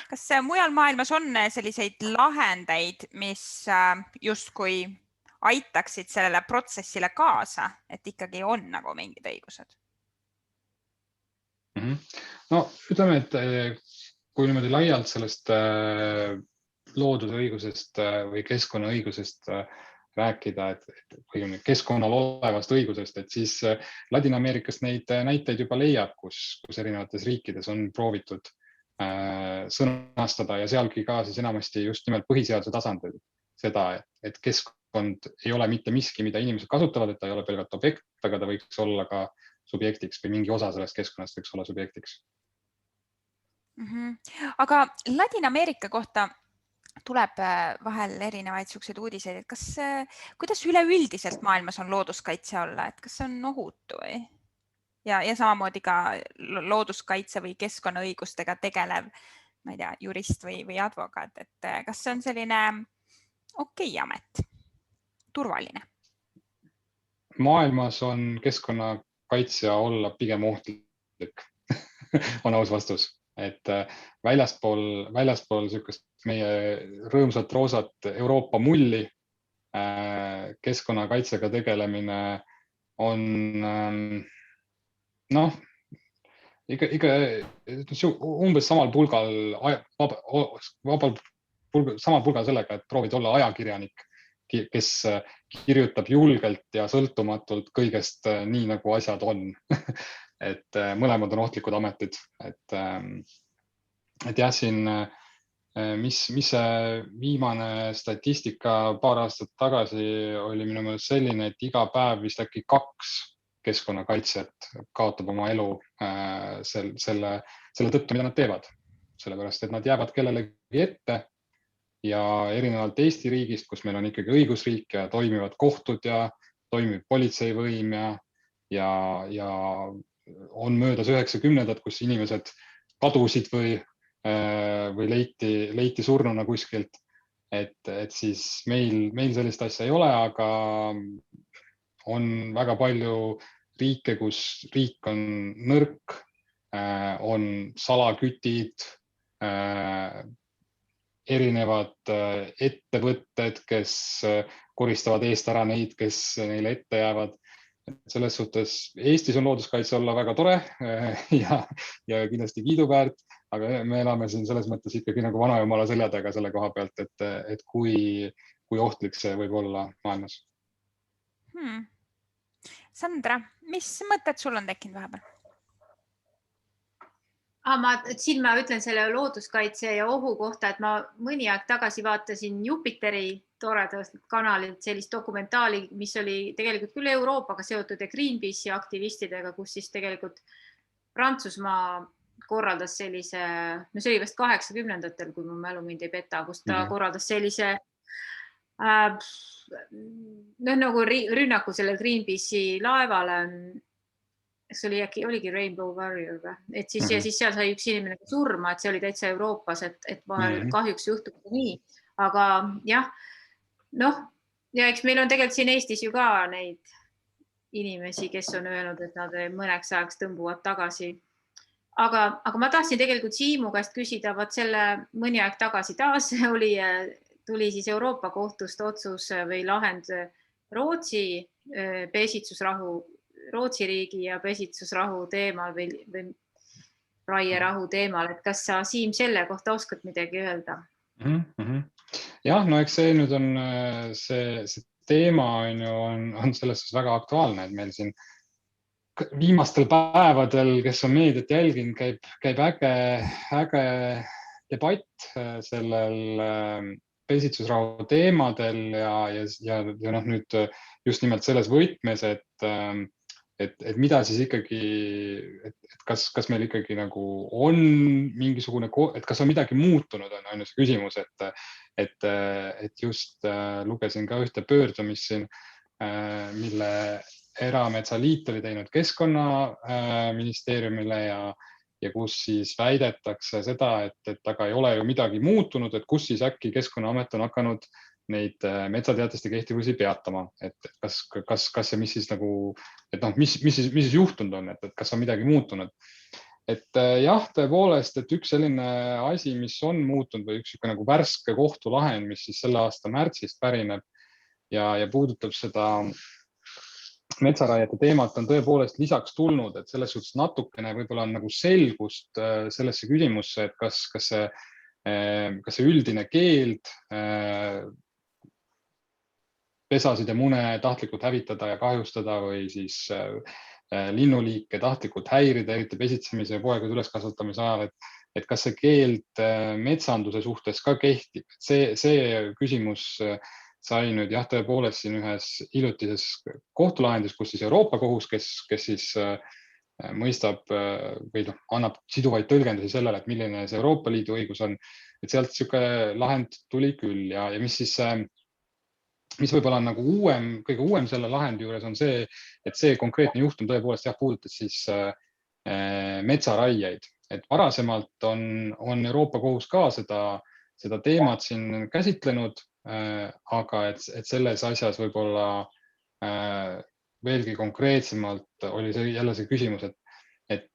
kas mujal maailmas on selliseid lahendeid, mis justkui aitaksid sellele protsessile kaasa, et ikkagi on nagu mingid õigused? No ütleme, et kui niimoodi laialt sellest looduse õigusest või keskkonna õigusest rääkida, et keskkonnal olevast õigusest, et siis Ladina-Ameerikast neid näiteid juba leiab, kus erinevates riikides on proovitud sõnastada ja sealgi ka siis enamasti just nimelt põhiseaduse tasandil seda, et keskkond ei ole mitte miski, mida inimesed kasutavad, et ta ei ole pelgalt objekt, aga ta võiks olla ka subjektiks või mingi osa sellest keskkonnast võiks olla subjektiks. Aga Ladina-Ameerika kohta tuleb vahel erinevaid suhteid uudiseid, et kuidas üleüldiselt maailmas on looduskaitse olla, et kas see on ohutu või? Ja samamoodi ka looduskaitse või keskkonnaõigustega tegelev, ma ei tea, jurist või advokaat, et kas see on selline okei amet, turvaline? Maailmas on keskkonnakaitsja olla pigem ohtlik, on aus vastus. Et väljaspool sükast meie rõõmsat roosat Euroopa mulli keskkonnakaitsega tegelemine on ikka umbes samal pulgal sellega, et proovid olla ajakirjanik, kes kirjutab julgelt ja sõltumatult kõigest nii, nagu asjad on. Et mõlemad on ohtlikud ametid, et jah, siin, mis see viimane statistika paar aastat tagasi oli minu meelest selline, et iga päev vist äkki 2 keskkonnakaitsjat kaotab oma elu selle tõttu, mida nad teevad. Sellepärast, et nad jäävad kellelegi ette ja erinevalt Eesti riigist, kus meil on ikkagi õigusriik ja toimivad kohtud ja toimib politseivõim ja on möödas 90-ndad, kus inimesed kadusid või leiti surnuna kuskilt, et siis meil sellist asja ei ole, aga on väga palju riike, kus riik on nõrk, on salakütid, erinevad ettevõtted, kes koristavad eest ära neid, kes neile ette jäävad. Selles suhtes Eestis on looduskaitse olla väga tore ja kindlasti kiiduväärt, aga me elame siin selles mõttes ikkagi nagu vanajumala selja taga selle koha pealt, et kui ohtlik see võib olla maailmas. Sandra, mis mõtted sul on tekkinud vahepeal? Siin ma ütlen selle looduskaitse ja ohu kohta, et ma mõni aeg tagasi vaatasin Jupiteri toredast kanalilt sellist dokumentaali, mis oli tegelikult küll Euroopaga seotud ja Greenpeace'i aktivistidega, kus siis tegelikult Prantsusmaa korraldas sellise, no see oli vast 80-ndatel, kui mu mälu mind ei peta, kus ta korraldas sellise nagu rünnaku selle Greenpeace'i laevale, see oligi Rainbow Warrior, et siis seal sai üks inimene surma, et see oli täitsa Euroopas, et vahel kahjuks juhtub nii, aga jah, ja eks meil on tegelikult siin Eestis ju ka neid inimesi, kes on öelnud, et nad mõneks ajaks tõmbuvad tagasi. Aga ma tahtsin tegelikult Siimu käest küsida, vaat selle mõni aeg tagasi taas tuli siis Euroopa kohtust otsus või lahend Rootsi riigi ja pesitsusrahu teemal või raierahu teemal, et kas sa, Siim, selle kohta oskad midagi öelda? Jah, no eks see nüüd on see teema on selles väga aktuaalne, et meil siin viimastel päevadel, kes on meediat jälginud, käib äge debatt sellel pesitsusrahu teemadel ja nüüd just nimelt selles võtmes, et mida siis ikkagi, et kas meil ikkagi nagu on mingisugune, et kas on midagi muutunud, on ainu see küsimus, et just lugesin ka ühte pöördumist siin, mille Erametsaliit oli teinud Keskkonnaministeeriumile ja kus siis väidetakse seda, et aga ei ole ju midagi muutunud, et kus siis äkki Keskkonnaamet on hakanud neid metsateatiste kehtivusi peatama, et kas ja mis siis nagu, et noh, mis siis juhtunud on, et kas on midagi muutunud. Et jah, tõepoolest, et üks selline asi, mis on muutunud või üks nagu värske kohtulahend, mis siis selle aasta märtsist pärineb ja puudutab seda metsaraiete teemat, on tõepoolest lisaks tulnud, et selles suhtes natukene võib-olla on nagu selgust sellesse küsimusse, et kas see üldine keeld pesasid ja mune tahtlikult hävitada ja kahjustada või siis linnuliike tahtlikult häirida, eriti pesitsemise ja poegade üleskasvatamise ajal, et kas see keeld metsanduse suhtes ka kehtib. See küsimus sai nüüd jah, tõepoolest siin ühes hiljutises kohtulahendis, kus siis Euroopa Kohus, kes siis mõistab või annab siduvaid tõlgendusi sellele, et milline see Euroopa Liidu õigus on, et sealt niisugune lahend tuli küll ja mis võib-olla on nagu kõige uuem selle lahendi juures on see, et see konkreetne juhtum tõepoolest jah, puudutas siis metsaraieid, et varasemalt on Euroopa Kohus ka seda teemat siin käsitlenud, aga et selles asjas võib-olla veelgi konkreetsemalt oli see jälle see küsimus, et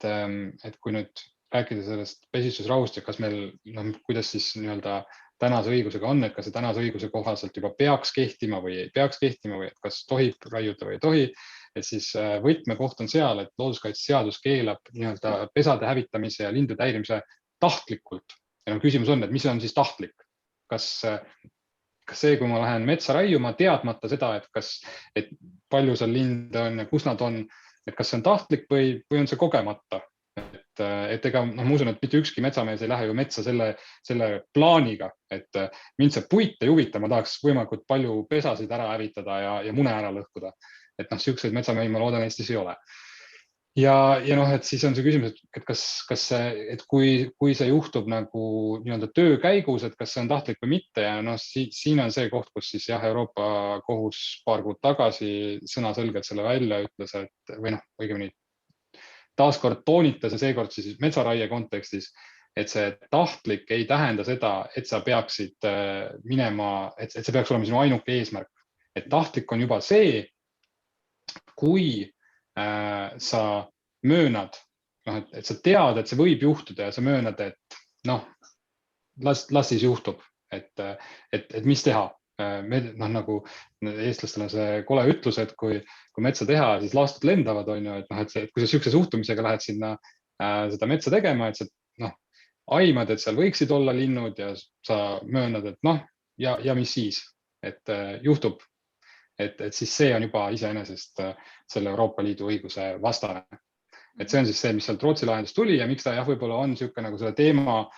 kui nüüd rääkida sellest pesitsusrahust ja kas meil, kuidas siis nii-öelda tänase õigusega on, et kas see tänase õiguse kohaselt juba peaks kehtima või ei peaks kehtima või et kas tohib raiuda või ei tohi, et siis võtmekoht on seal, et looduskaitseseadus keelab nii-öelda pesade hävitamise ja lindude häirimise tahtlikult. Ja küsimus on, et mis on siis tahtlik? Kas see, kui ma lähen metsa raiuma teadmata seda, et palju seal linde on ja kus nad on, et kas see on tahtlik või on see kogemata? Et ega ma usun, et mitte ükski metsamees ei lähe ju metsa selle plaaniga, et mind see puit ei huvita, ma tahaks võimalikult palju pesasid ära hävitada ja mune ära lõhkuda. Et selliseid metsamehi ma loodan Eestis ei ole. Ja et siis on see küsimus, et kui see juhtub nagu nii-öelda töö käigus, et kas see on tahtlik või mitte ja siin on see koht, kus siis jah, Euroopa Kohus paar kuud tagasi sõnaselgelt selle välja ütles, või õigemini taaskord toonitas ja seekord siis metsaraie kontekstis, et see tahtlik ei tähenda seda, et sa peaksid minema, et see peaks olema sinu ainuke eesmärk. Et tahtlik on juba see, kui sa möönad, et sa tead, et see võib juhtuda ja sa möönad, et las siis juhtub, et mis teha. Nagu eestlastel on see kole ütlus, et kui metsa teha, siis laastud lendavad, on ju, et kui sa sihukese suhtumisega lähed sinna seda metsa tegema, et sa aimad, et seal võiksid olla linnud ja sa möönad, et ja mis siis, et juhtub, et siis see on juba iseenesest selle Euroopa Liidu õiguse vastane. Et see on siis see, mis sealt Rootsi lahendust tuli ja miks ta jah, võib-olla on sihuke nagu selle teema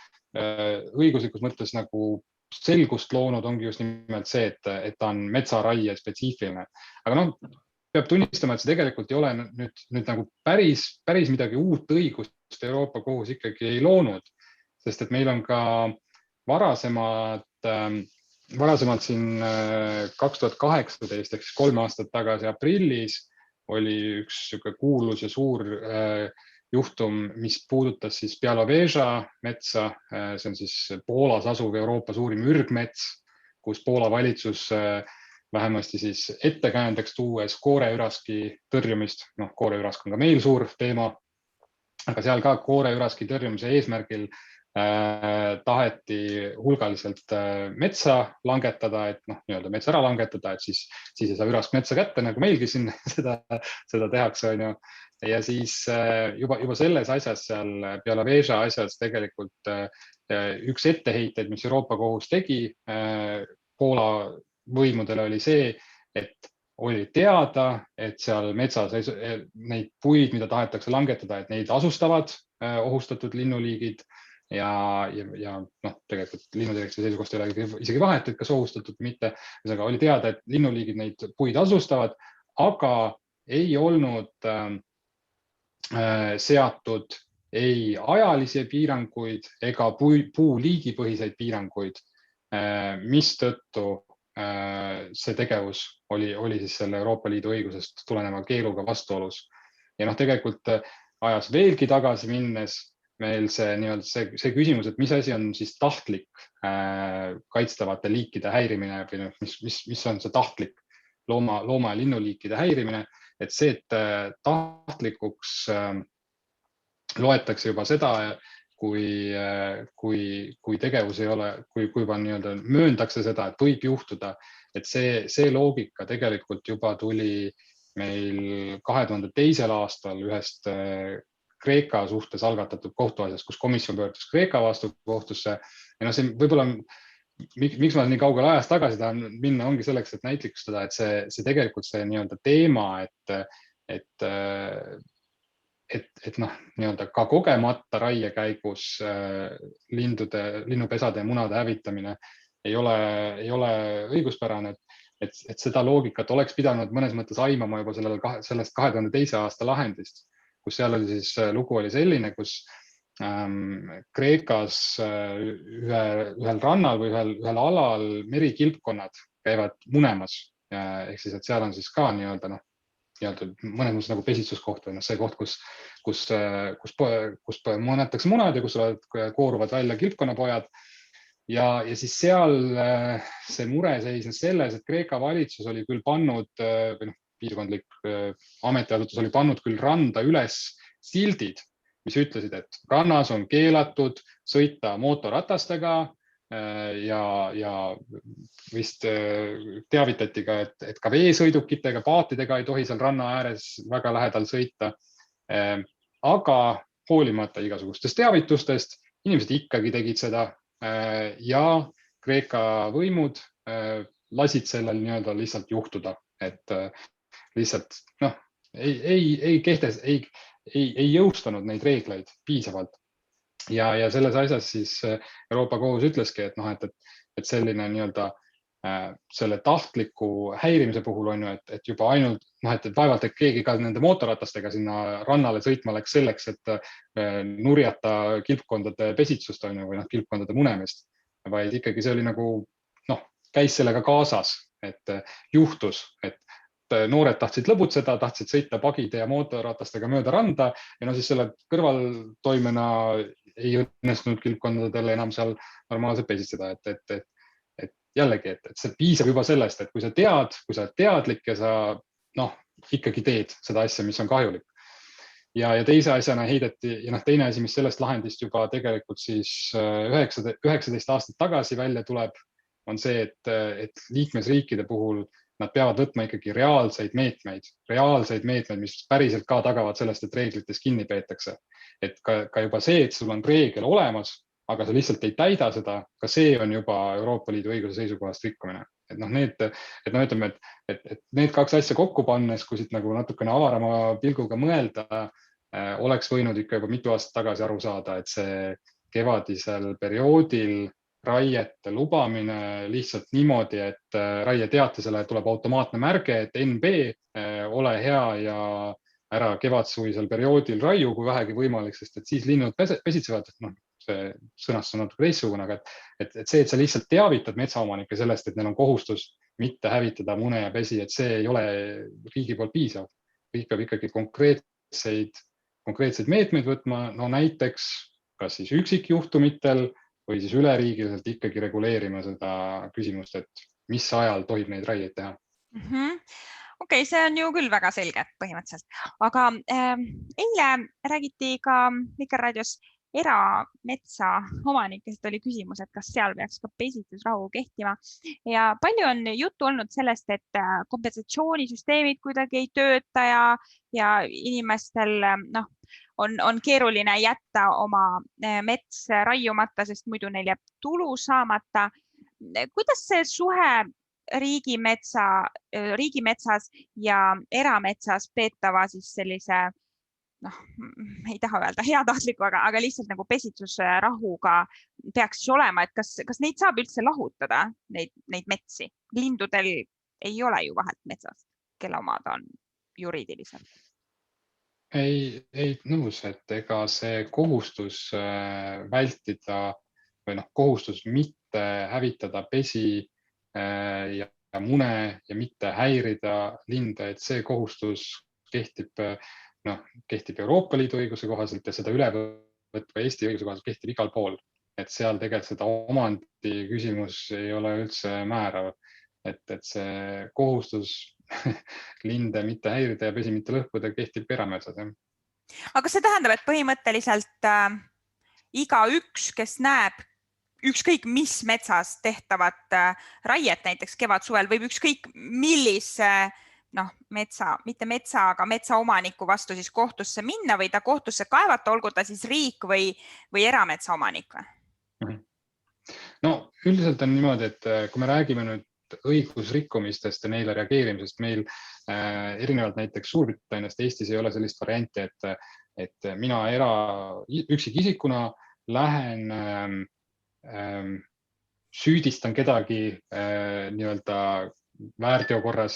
õiguslikus mõttes nagu selgust loonud, ongi just nimelt see, et ta on metsaraie spetsiifiline. Aga peab tunnistama, et see tegelikult ei ole nüüd nagu päris midagi uut õigust Euroopa Kohus ikkagi ei loonud, sest et meil on ka varasemalt siin 2018 ehk siis 3 aastat tagasi aprillis oli üks sihuke kuulus ja suur juhtum, mis puudutas siis Białowieża metsa, see on siis Poolas asuv Euroopa suurim ürgmets, kus Poola valitsus vähemasti siis ettekäändeks tuues kooreüraski tõrjumist, kooreürask on ka meil suur teema, aga seal ka kooreüraski tõrjumise eesmärgil taheti hulgaliselt metsa langetada, et nii-öelda metsa ära langetada, et siis ei saa ürask metsa kätte, nagu meilgi siin seda tehakse, on ju. Ja siis juba selles asjas seal Białowieża asjas tegelikult üks etteheiteid, mis Euroopa Kohus tegi Poola võimudele oli see, et oli teada, et seal metsas neid puid, mida tahetakse langetada, et neid asustavad ohustatud linnuliigid ja tegelikult linnudirektiivi seisukohast ei ole isegi vahet, et kas ohustatud või mitte. Oli teada, et linnuliigid neid puid asustavad, aga ei olnud seatud ei ajalisi piiranguid ega puuliigipõhiseid piiranguid, mistõttu see tegevus oli siis selle Euroopa Liidu õigusest tuleneva keeluga vastuolus. Ja tegelikult ajas veelgi tagasi minnes meil see küsimus, et mis asi on siis tahtlik kaitstavate liikide häirimine või mis on see tahtlik looma- ja linnuliikide häirimine, et see, et tahtlikuks loetakse juba seda, kui tegevus ei ole, kui juba mööndakse seda, et võib juhtuda, et see loogika tegelikult juba tuli meil 2002. aastal ühest Kreeka suhtes algatatud kohtuasjast, kus komisjon pöördus Kreeka vastu kohtusse. Ja see võib-olla, miks ma nii kaugel ajas tagasi tahan minna, ongi selleks, et näitlikustada, et see tegelikult see teema, et ka kogemata raie käigus linnupesade ja munade hävitamine ei ole õiguspärane, et seda loogikat oleks pidanud mõnes mõttes aimama juba sellest 2002. aasta lahendist, kus seal oli siis lugu oli selline, kus Kreekas ühel rannal või ühel alal merikilpkonnad käivad munemas. Ehk siis, et seal on siis ka mõnes mõttes nagu pesitsuskoht või see koht, kus munetakse munad ja kus kooruvad välja kilpkonnapojad. Ja siis seal see mure seisnes selles, et Kreeka valitsus oli küll pannud, piirkondlik ametiasutus oli pannud küll randa üles sildid, mis ütlesid, et rannas on keelatud sõita mootorratastega ja vist teavitati ka, et ka veesõidukitega, paatidega ei tohi seal ranna ääres väga lähedal sõita. Aga hoolimata igasugustest teavitustest, inimesed ikkagi tegid seda ja Kreeka võimud lasid sellel lihtsalt juhtuda, et lihtsalt ei jõustanud neid reegleid piisavalt. Ja selles asjas siis Euroopa Kohus ütleski, et selline selle tahtliku häirimise puhul on ju, et juba ainult, et vaevalt, et keegi ka nende mootorratastega sinna rannale sõitma läks selleks, et nurjata kilpkondade pesitsust on ju, või kilpkondade munemist, vaid ikkagi see oli käis sellega kaasas, et juhtus, et noored tahtsid lõbutseda, tahtsid sõita pagide ja mootorratastega mööda randa ja siis selle kõrvaltoimena ei õnnestunud kilpkondadele enam seal normaalselt pesitseda. Et jällegi, et see piisab juba sellest, et kui sa oled teadlik ja sa ikkagi teed seda asja, mis on kahjulik. Ja teise asjana heideti ja teine asi, mis sellest lahendist juba tegelikult siis 19 aastat tagasi välja tuleb, on see, et liikmesriikide puhul nad peavad võtma ikkagi reaalseid meetmeid, mis päriselt ka tagavad sellest, et reeglites kinni peetakse. Et ka juba see, et sul on reegel olemas, aga sa lihtsalt ei täida seda, ka see on juba Euroopa Liidu õiguse seisukohast rikkumine. Ütleme, et need kaks asja kokku pannes, kui siit natukene avarama pilguga mõelda, oleks võinud ikka juba mitu aastat tagasi aru saada, et see kevadisel perioodil raiete lubamine lihtsalt niimoodi, et raieteatisele tuleb automaatne märge, et NB, ole hea ja ära kevadsuvisel perioodil raiu, kui vähegi võimalik, sest et siis linnud pesitsevad, see sõnastus on natuke teistsugune, aga et see, et sa lihtsalt teavitad metsaomanikke sellest, et neil on kohustus mitte hävitada mune ja pesi, et see ei ole riigi poolt piisav. Riik peab ikkagi konkreetseid meetmeid võtma, näiteks kas siis üksikjuhtumitel või siis üleriigiliselt ikkagi reguleerima seda küsimust, et mis ajal tohib neid raieid teha. Okei, see on ju küll väga selge põhimõtteliselt, aga eile räägiti ka Vikerraadios erametsa omanikest oli küsimus, et kas seal peaks ka pesitsusrahu kehtima ja palju on juttu olnud sellest, et kompensatsioonisüsteemid kuidagi ei tööta ja inimestel on keeruline jätta oma mets raiumata, sest muidu neil jääb tulu saamata. Kuidas see suhe riigimetsas ja erametsas peetava siis sellise, ei taha öelda heatahtliku, aga lihtsalt nagu pesitsusrahuga peaks siis olema, et kas neid saab üldse lahutada, neid metsi? Lindudel ei ole ju vahet metsast, kelle omad on juriidiliselt? Ei nõus, et ega see kohustus vältida või kohustus mitte hävitada pesi ja mune ja mitte häirida linde, et see kohustus kehtib Euroopa Liidu õiguse kohaselt ja seda ülevõtva Eesti õiguse kohaselt kehtib igal pool. Et seal tegelikult seda omandi küsimus ei ole üldse määrav, et see kohustus linde mitte häirida ja pesi mitte lõhkuda kehtib erametsas. Aga see tähendab, et põhimõtteliselt igaüks, kes näeb ükskõik mis metsas tehtavat raiet, näiteks kevad-suvel, võib ükskõik millise mitte metsa, aga metsaomaniku vastu siis kohtusse minna või ta kohtusse kaevata, olgu ta siis riik või erametsa omanik või? No üldiselt on niimoodi, et kui me räägime nüüd õigusrikkumistest ja neile reageerimisest, meil erinevalt näiteks Suurbritanniast Eestis ei ole sellist varianti, et mina üksikisikuna lähen süüdistan kedagi nii-öelda väärteokorras,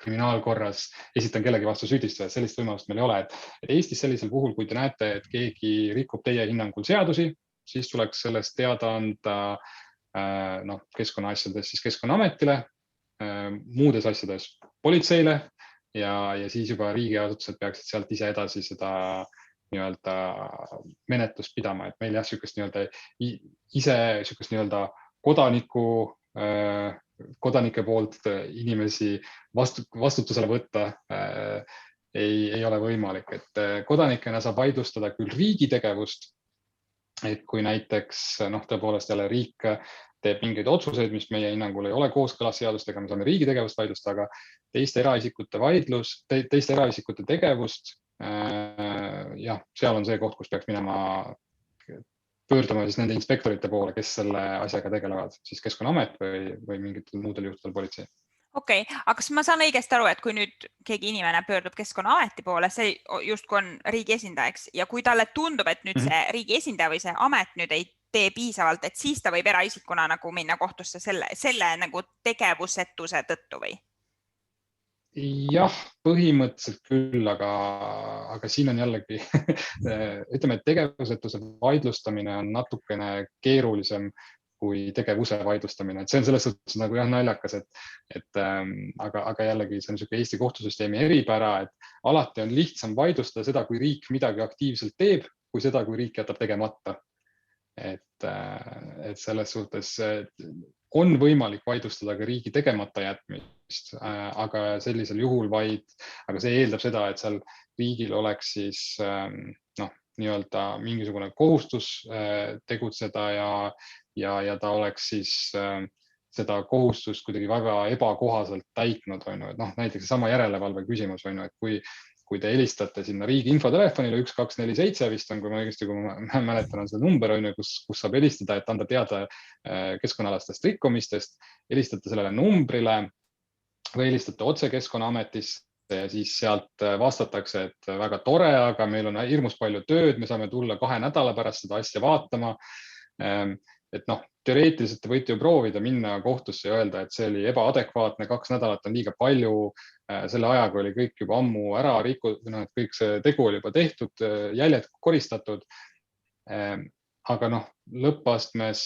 kriminaalkorras, esitan kellegi vastu süüdistada, sellist võimalust meil ei ole. Et Eestis sellisel puhul, kui te näete, et keegi rikub teie hinnangul seadusi, siis tuleks sellest teada anda keskkonnaasjades siis Keskkonnaametile, muudes asjades politseile ja siis juba riigiasutused peaksid sealt ise edasi seda nii-öelda menetlust pidama, et meil sükest nii-öelda ise sükest nii-öelda kodanike poolt inimesi vastutusele võtta ei ole võimalik, et kodanikena saab vaidlustada küll riigi tegevust, et kui näiteks tõepoolest jälle riik teeb mingeid otsuseid, mis meie hinnangul ei ole kooskõlas seadustega, me saame riigi tegevust vaidlustada, aga teiste eraisikute tegevust, seal on see koht, kus peaks pöörduma siis nende inspektorite poole, kes selle asjaga tegelevad, siis Keskkonnaamet või mingitel muudel juhtudel politsei. Okei, aga kas ma saan õigesti aru, et kui nüüd keegi inimene pöördub Keskkonnaameti poole, see justkui on riigi esindajaks ja kui talle tundub, et nüüd see riigi esindaja või see amet nüüd ei tee piisavalt, et siis ta võib eraisikuna nagu minna kohtusse selle nagu tegevusetuse tõttu või? Jah, põhimõtteliselt küll, aga siin on jällegi, ütleme, et tegevusetuse vaidlustamine on natukene keerulisem kui tegevuse vaidlustamine. Et see on selles suhtes nagu naljakas, aga jällegi see on niisugune Eesti kohtusüsteemi eripära, et alati on lihtsam vaidlustada seda, kui riik midagi aktiivselt teeb, kui seda, kui riik jätab tegemata. Et selles suhtes on võimalik vaidlustada ka riigi tegemata jätmist, aga sellisel juhul aga see eeldab seda, et seal riigil oleks siis nii-öelda mingisugune kohustus tegutseda ja ta oleks siis seda kohustust kuidagi väga ebakohaselt täitnud. Näiteks sama järelevalve küsimus, et kui te helistate sinna riigi infotelefonile 1247 vist on, kui ma mäletan, on see number, kus saab helistada, et anda teada keskkonnaalastest rikkumistest, helistate sellele numbrile või helistate otse Keskkonnaametisse ja siis sealt vastatakse, et väga tore, aga meil on hirmus palju tööd, me saame tulla 2 nädala pärast seda asja vaatama. Et teoreetiliselt te võite ju proovida minna kohtusse ja öelda, et see oli ebaadekvaatne, 2 nädalat on liiga palju, selle ajaga oli kõik juba ammu ära rikutud, kõik see tegu oli juba tehtud, jäljed koristatud. Aga lõppastmes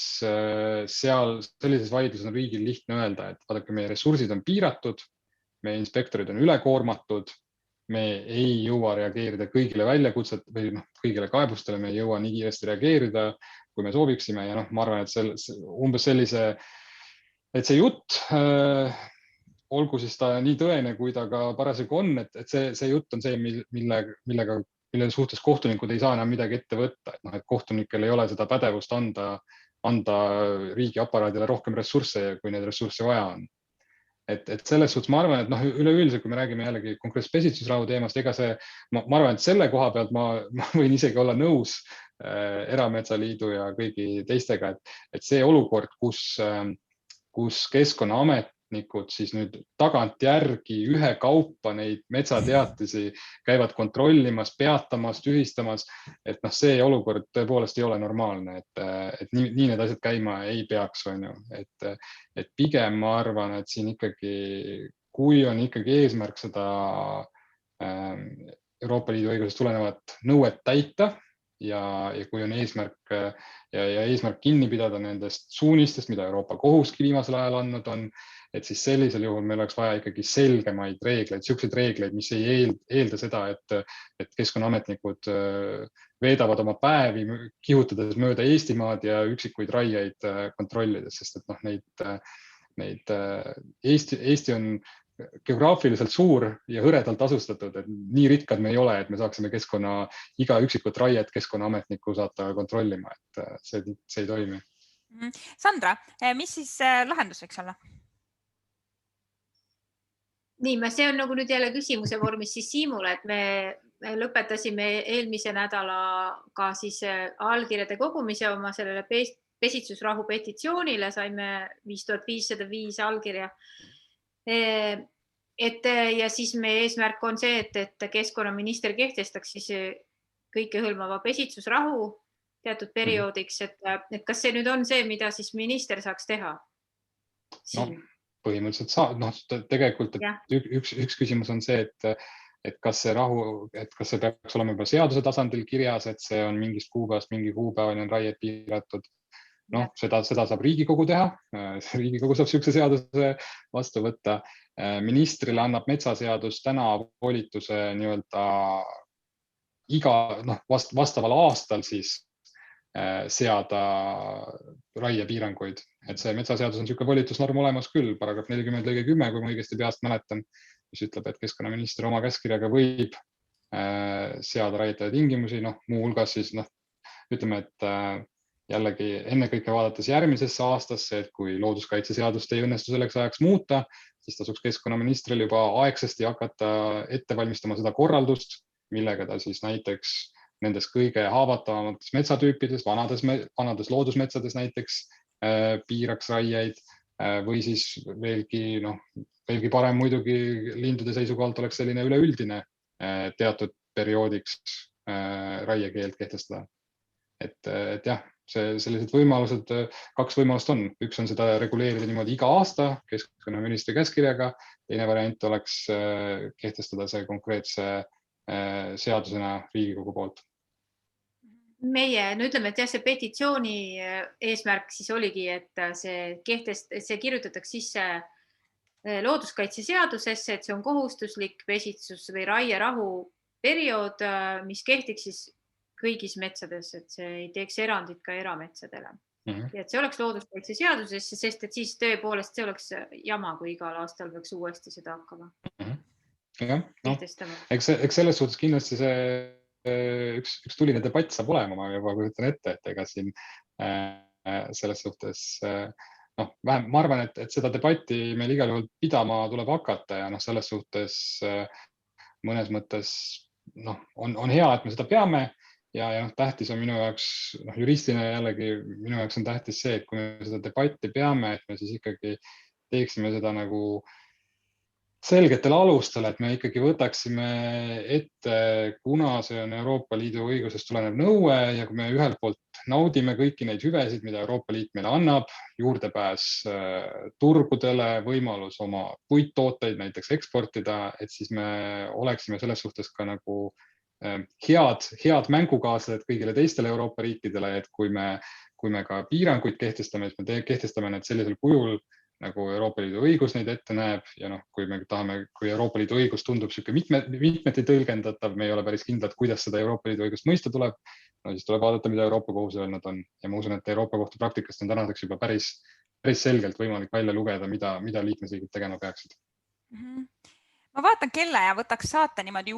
seal sellises vaidluses on riigil lihtne öelda, et vaadake, meie ressursid on piiratud, meie inspektorid on ülekoormatud, me ei jõua reageerida kõigile väljakutset või kõigile kaebustele, me ei jõua nii kiiresti reageerida, kui me sooviksime ja ma arvan, et umbes sellise, et see jutt, olgu siis ta nii tõene, kui ta ka parasjagu on, et see jutt on see, mille suhtes kohtunikud ei saa enam midagi ette võtta, et kohtunikel ei ole seda pädevust anda riigiaparaadile rohkem ressursse, kui neid ressursse vaja on. Et selles suhtes ma arvan, et üleüldiselt, kui me räägime jällegi konkreetselt pesitsusrahu teemast, ma arvan, et selle koha pealt ma võin isegi olla nõus Erametsaliidu ja kõigi teistega, et see olukord, kus Keskkonnaametnikud siis nüüd tagantjärgi ühekaupa neid metsateatisi käivad kontrollimas, peatamas, tühistamas, et see olukord tõepoolest ei ole normaalne, et nii need asjad käima ei peaks, et pigem ma arvan, et siin ikkagi, kui on ikkagi eesmärk seda Euroopa Liidu õigusest tulenevat nõuet täita ja kui on eesmärk ja eesmärk kinni pidada nendest suunistest, mida Euroopa Kohuski viimasel ajal andnud on, et siis sellisel juhul meil oleks vaja ikkagi selgemaid reegleid, selliseid reegleid, mis ei eelda seda, et keskkonnaametnikud veedavad oma päevi kihutades mööda Eestimaad ja üksikuid raieid kontrollides, sest et Eesti on geograafiliselt suur ja hõredalt asustatud, et nii rikkad me ei ole, et me saaksime iga üksikut raiet keskkonnaametniku saata kontrollima, et see ei toimi. Sandra, mis siis lahendus võiks olla? Nii, see on nagu nüüd jälle küsimuse vormis siis Siimule, et me lõpetasime eelmise nädalaga siis allkirjade kogumise oma sellele pesitsusrahu petitsioonile, saime 5505 allkirja. Ja siis meie eesmärk on see, et keskkonnaminister kehtestaks siis kõikehõlmava pesitsusrahu teatud perioodiks, et kas see nüüd on see, mida siis minister saaks teha? No, põhimõtteliselt saab, tegelikult üks küsimus on see, et kas see peaks olema juba seaduse tasandil kirjas, et see on mingist kuupäevast mingi kuupäevani on raied piiratud. Seda saab Riigikogu teha, Riigikogu saab siukse seaduse vastu võtta. Ministrile annab metsaseadus täna volituse vastaval aastal siis seada raiepiiranguid, et see metsaseadus on siuke volitusnorm olemas küll, paragrahv 40 lõige 10, kui ma õigesti peast mäletan, mis ütleb, et keskkonnaminister oma käskkirjaga võib seada raietaja tingimusi, muuhulgas siis ütleme, et jällegi ennekõike vaadates järgmisesse aastasse, et kui looduskaitseseadust ei õnnestu selleks ajaks muuta, siis tasuks keskkonnaministril juba aegsasti hakata ette valmistama seda korraldust, millega ta siis näiteks nendes kõige haavatavamates metsatüüpides, vanades loodusmetsades näiteks piiraks raieid või siis veelgi parem muidugi lindude seisukohalt oleks selline üleüldine teatud perioodiks raiekeeld kehtestada. Et jah, sellised võimalused, kaks võimalust on. Üks on seda reguleerida niimoodi iga aasta keskkonnaministri käskkirjaga, teine variant oleks kehtestada see konkreetse seadusena Riigikogu poolt. Ütleme, et jah, see petitsiooni eesmärk siis oligi, et see kirjutatakse sisse looduskaitseseadusesse, et see on kohustuslik pesitsus või raierahu periood, mis kehtiks siis kõigis metsades, et see ei teeks erandit ka erametsadele. Ja et see oleks looduskaitseseadusesse, sest et siis tõepoolest see oleks jama, kui igal aastal peaks uuesti seda hakkama kehtestama. Eks selles suhtes kindlasti see üks tuline debatt saab olema, ma juba kujutan ette, et ega siin selles suhtes, ma arvan, et seda debatti meil igal juhul pidama tuleb hakata ja selles suhtes mõnes mõttes on hea, et me seda peame ja tähtis on minu jaoks, juristina jällegi minu jaoks on tähtis see, et kui me seda debatti peame, et me siis ikkagi teeksime seda nagu selgetel alustel, et me ikkagi võtaksime ette, kuna see on Euroopa Liidu õigusest tulenev nõue ja kui me ühelt poolt naudime kõiki neid hüvesid, mida Euroopa Liit meile annab, juurdepääs turgudele, võimalus oma puittooteid näiteks eksportida, et siis me oleksime selles suhtes ka nagu head mängukaaslased kõigile teistele Euroopa riikidele, et kui me ka piiranguid kehtestame, et me kehtestame need sellisel kujul, nagu Euroopa Liidu õigus neid ette näeb ja kui Euroopa Liidu õigus tundub siuke mitmeti tõlgendatav, me ei ole päris kindlad, kuidas seda Euroopa Liidu õigust mõista tuleb, siis tuleb vaadata, mida Euroopa Kohus öelnud on ja ma usun, et Euroopa Kohtu praktikast on tänaseks juba päris selgelt võimalik välja lugeda, mida liikmesriigid tegema peaksid. Ma vaatan kella ja võtaks saate niimoodi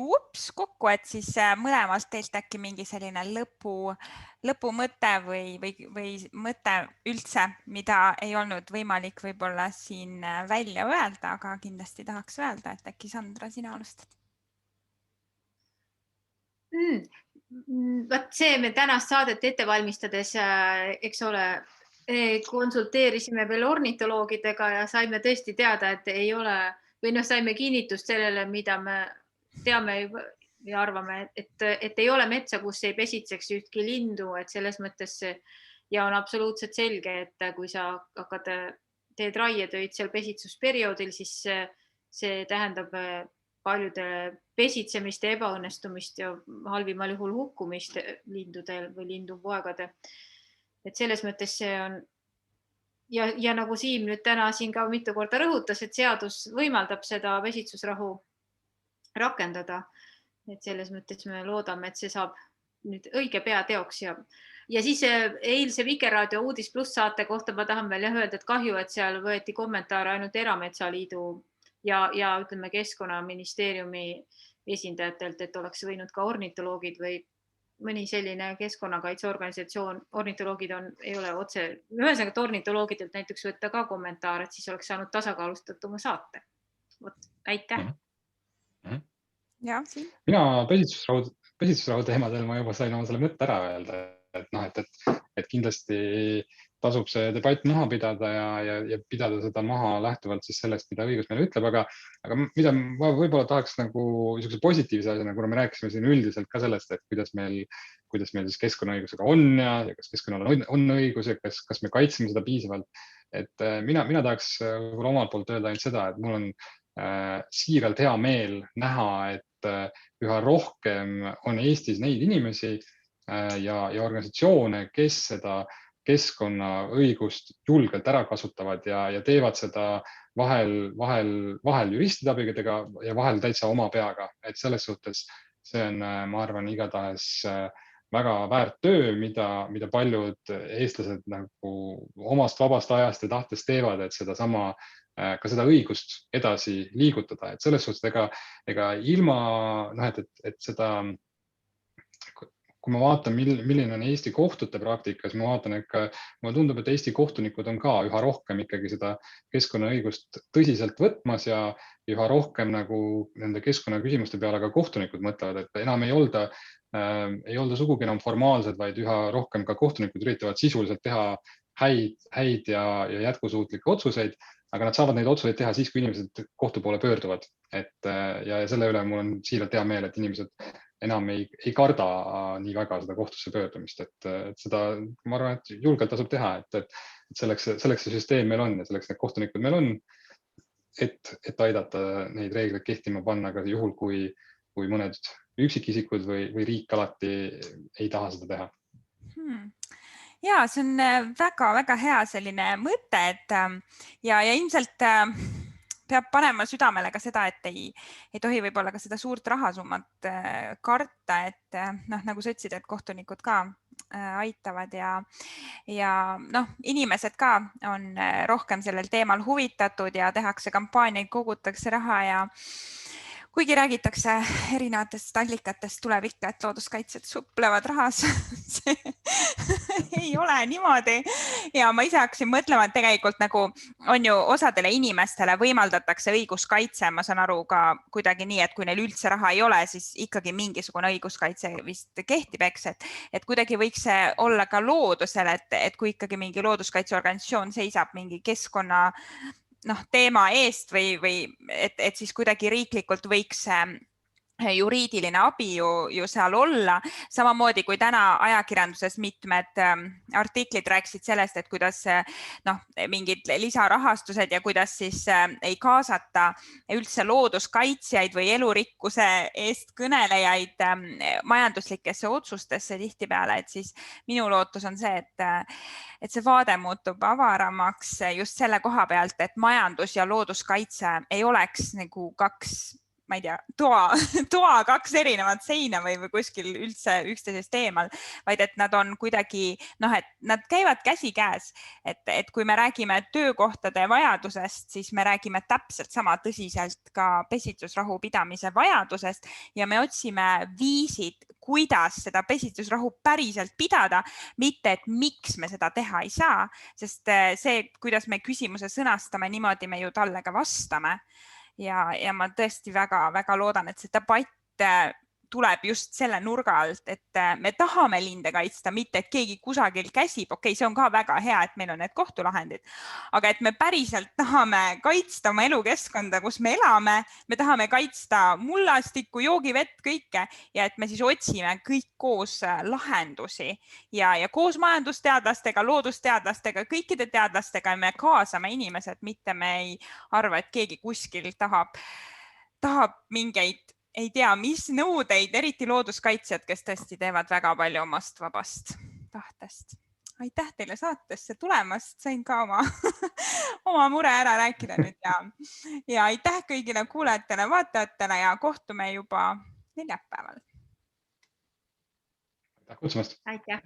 kokku, et siis mõlemast teilt äkki mingi selline lõpumõte või mõte üldse, mida ei olnud võimalik võib-olla siin välja öelda, aga kindlasti tahaks öelda, et äkki Sandra, sina alustad. Vaat see me tänast saadet ette valmistades, eks ole, konsulteerisime veel ornitoloogidega ja saime tõesti teada, et ei ole või saime kinnitust sellele, mida me teame ja arvame, et ei ole metsa, kus ei pesitseks ühtki lindu, et selles mõttes ja on absoluutselt selge, et kui sa teed raietöid seal pesitsusperioodil, siis see tähendab paljude pesitsemist ja ebaõnnestumist ja halvimal juhul hukkumist lindudel või lindupoegade. Et selles mõttes see on ja nagu Siim nüüd täna siin ka mitu korda rõhutas, et seadus võimaldab seda pesitsusrahu rakendada. Et selles mõttes me loodame, et see saab nüüd õige pea teoks ja siis eilse Vikerraadio Uudis Pluss saate kohta ma tahan veel öelda, et kahju, et seal võeti kommentaare ainult Erametsaliidu ja ütleme Keskkonnaministeeriumi esindajatelt, et oleks võinud ka ornitoloogid või mõni selline keskkonnakaitseorganisatsioon, ornitoloogid ei ole otse, ühesõnaga, et ornitoloogidelt näiteks võtta ka kommentaar, et siis oleks saanud tasakaalustatuma saate. Aitäh. Mina pesitsusrahu teemadel ma juba sain oma selle mõtte ära öelda, et kindlasti tasub see debatt maha pidada ja pidada seda maha lähtuvalt siis sellest, mida õigus meile ütleb, aga mida ma võib-olla tahaks nagu niisuguse positiivse asjana, kuna me rääkisime siin üldiselt ka sellest, et kuidas meil siis keskkonnaõigusega on ja kas keskkonnal on õigus ja kas me kaitseme seda piisavalt. Et mina tahaks omalt poolt öelda ainult seda, et mul on siiralt hea meel näha, et üha rohkem on Eestis neid inimesi ja organisatsioone, kes seda keskkonnaõigust julgelt ära kasutavad ja teevad seda vahel juristide abiga ja vahel täitsa oma peaga. Et selles suhtes see on, ma arvan, igatahes väga väärt töö, mida paljud eestlased nagu omast vabast ajast ja tahtest teevad, et ka seda õigust edasi liigutada. Et selles suhtes ega ilma, et seda, kui ma vaatan, milline on Eesti kohtute praktikas, ma vaatan, mulle tundub, et Eesti kohtunikud on ka üha rohkem ikkagi seda keskkonnaõigust tõsiselt võtmas ja üha rohkem nagu nende keskkonnaküsimuste peale ka kohtunikud mõtlevad, et enam ei olda sugugi enam formaalsed, vaid üha rohkem ka kohtunikud üritavad sisuliselt teha häid ja jätkusuutlikke otsuseid, aga nad saavad neid otsuseid teha siis, kui inimesed kohtu poole pöörduvad. Ja selle üle mul on siiralt hea meel, et inimesed enam ei karda nii väga seda kohtusse pöördumist, et seda, ma arvan, et julgelt tasub teha, et selleks see süsteem meil on ja selleks need kohtunikud meil on, et aidata neid reegleid kehtima panna ka juhul, kui mõned üksikisikud või riik alati ei taha seda teha. Ja, see on väga-väga hea selline mõte, ja ilmselt peab panema südamele ka seda, et ei tohi võib-olla ka seda suurt rahasummat karta, et nagu sa ütlesid, et kohtunikud ka aitavad ja inimesed ka on rohkem sellel teemal huvitatud ja tehakse kampaaniaid, kogutakse raha ja kuigi räägitakse erinevatest allikatest, tuleb ikka, et looduskaitsjad suplevad rahas. See ei ole niimoodi. Ja ma ise hakkasin mõtlema, et tegelikult nagu on ju osadele inimestele võimaldatakse õiguskaitse. Ma saan aru ka kuidagi nii, et kui neil üldse raha ei ole, siis ikkagi mingisugune õiguskaitse vist kehtib, eks, et kuidagi võiks see olla ka loodusel, et kui ikkagi mingi looduskaitseorganisatsioon seisab mingi keskkonna teema eest või et siis kuidagi riiklikult võiks juriidiline abi ju seal olla. Samamoodi kui täna ajakirjanduses mitmed artiklid rääkisid sellest, et kuidas mingid lisarahastused ja kuidas siis ei kaasata üldse looduskaitsjaid või elurikkuse eest kõnelejaid majanduslikesse otsustesse tihtipeale, et siis minu lootus on see, et see vaade muutub avaramaks just selle koha pealt, et majandus ja looduskaitse ei oleks nagu kaks, ma ei tea, toa kaks erinevat seina või kuskil üldse üksteisest eemal, vaid et nad on kuidagi, et nad käivad käsikäes, et kui me räägime töökohtade vajadusest, siis me räägime täpselt sama tõsiselt ka pesitsusrahu pidamise vajadusest ja me otsime viisid, kuidas seda pesitsusrahu päriselt pidada, mitte et miks me seda teha ei saa, sest see, kuidas me küsimuse sõnastame, niimoodi me ju talle ka vastame. Ja ma tõesti väga loodan, et see debatt tuleb just selle nurga alt, et me tahame linde kaitsta, mitte et keegi kusagil käsib. Okei, see on ka väga hea, et meil on need kohtulahendid, aga et me päriselt tahame kaitsta oma elukeskkonda, kus me elame, me tahame kaitsta mullastikku, joogivett, kõike ja et me siis otsime kõik koos lahendusi ja koos majandusteadlastega, loodusteadlastega, kõikide teadlastega me kaasame inimesed, mitte me ei arva, et keegi kuskil tahab tahab mingeid, ei tea, mis nõudeid, eriti looduskaitsjad, kes tõesti teevad väga palju omast vabast tahtest. Aitäh teile saatesse tulemast, sain ka oma mure ära rääkida nüüd ja aitäh kõigile kuulajatele, vaatajatele ja kohtume juba neljapäeval. Aitäh kutsumast! Aitäh!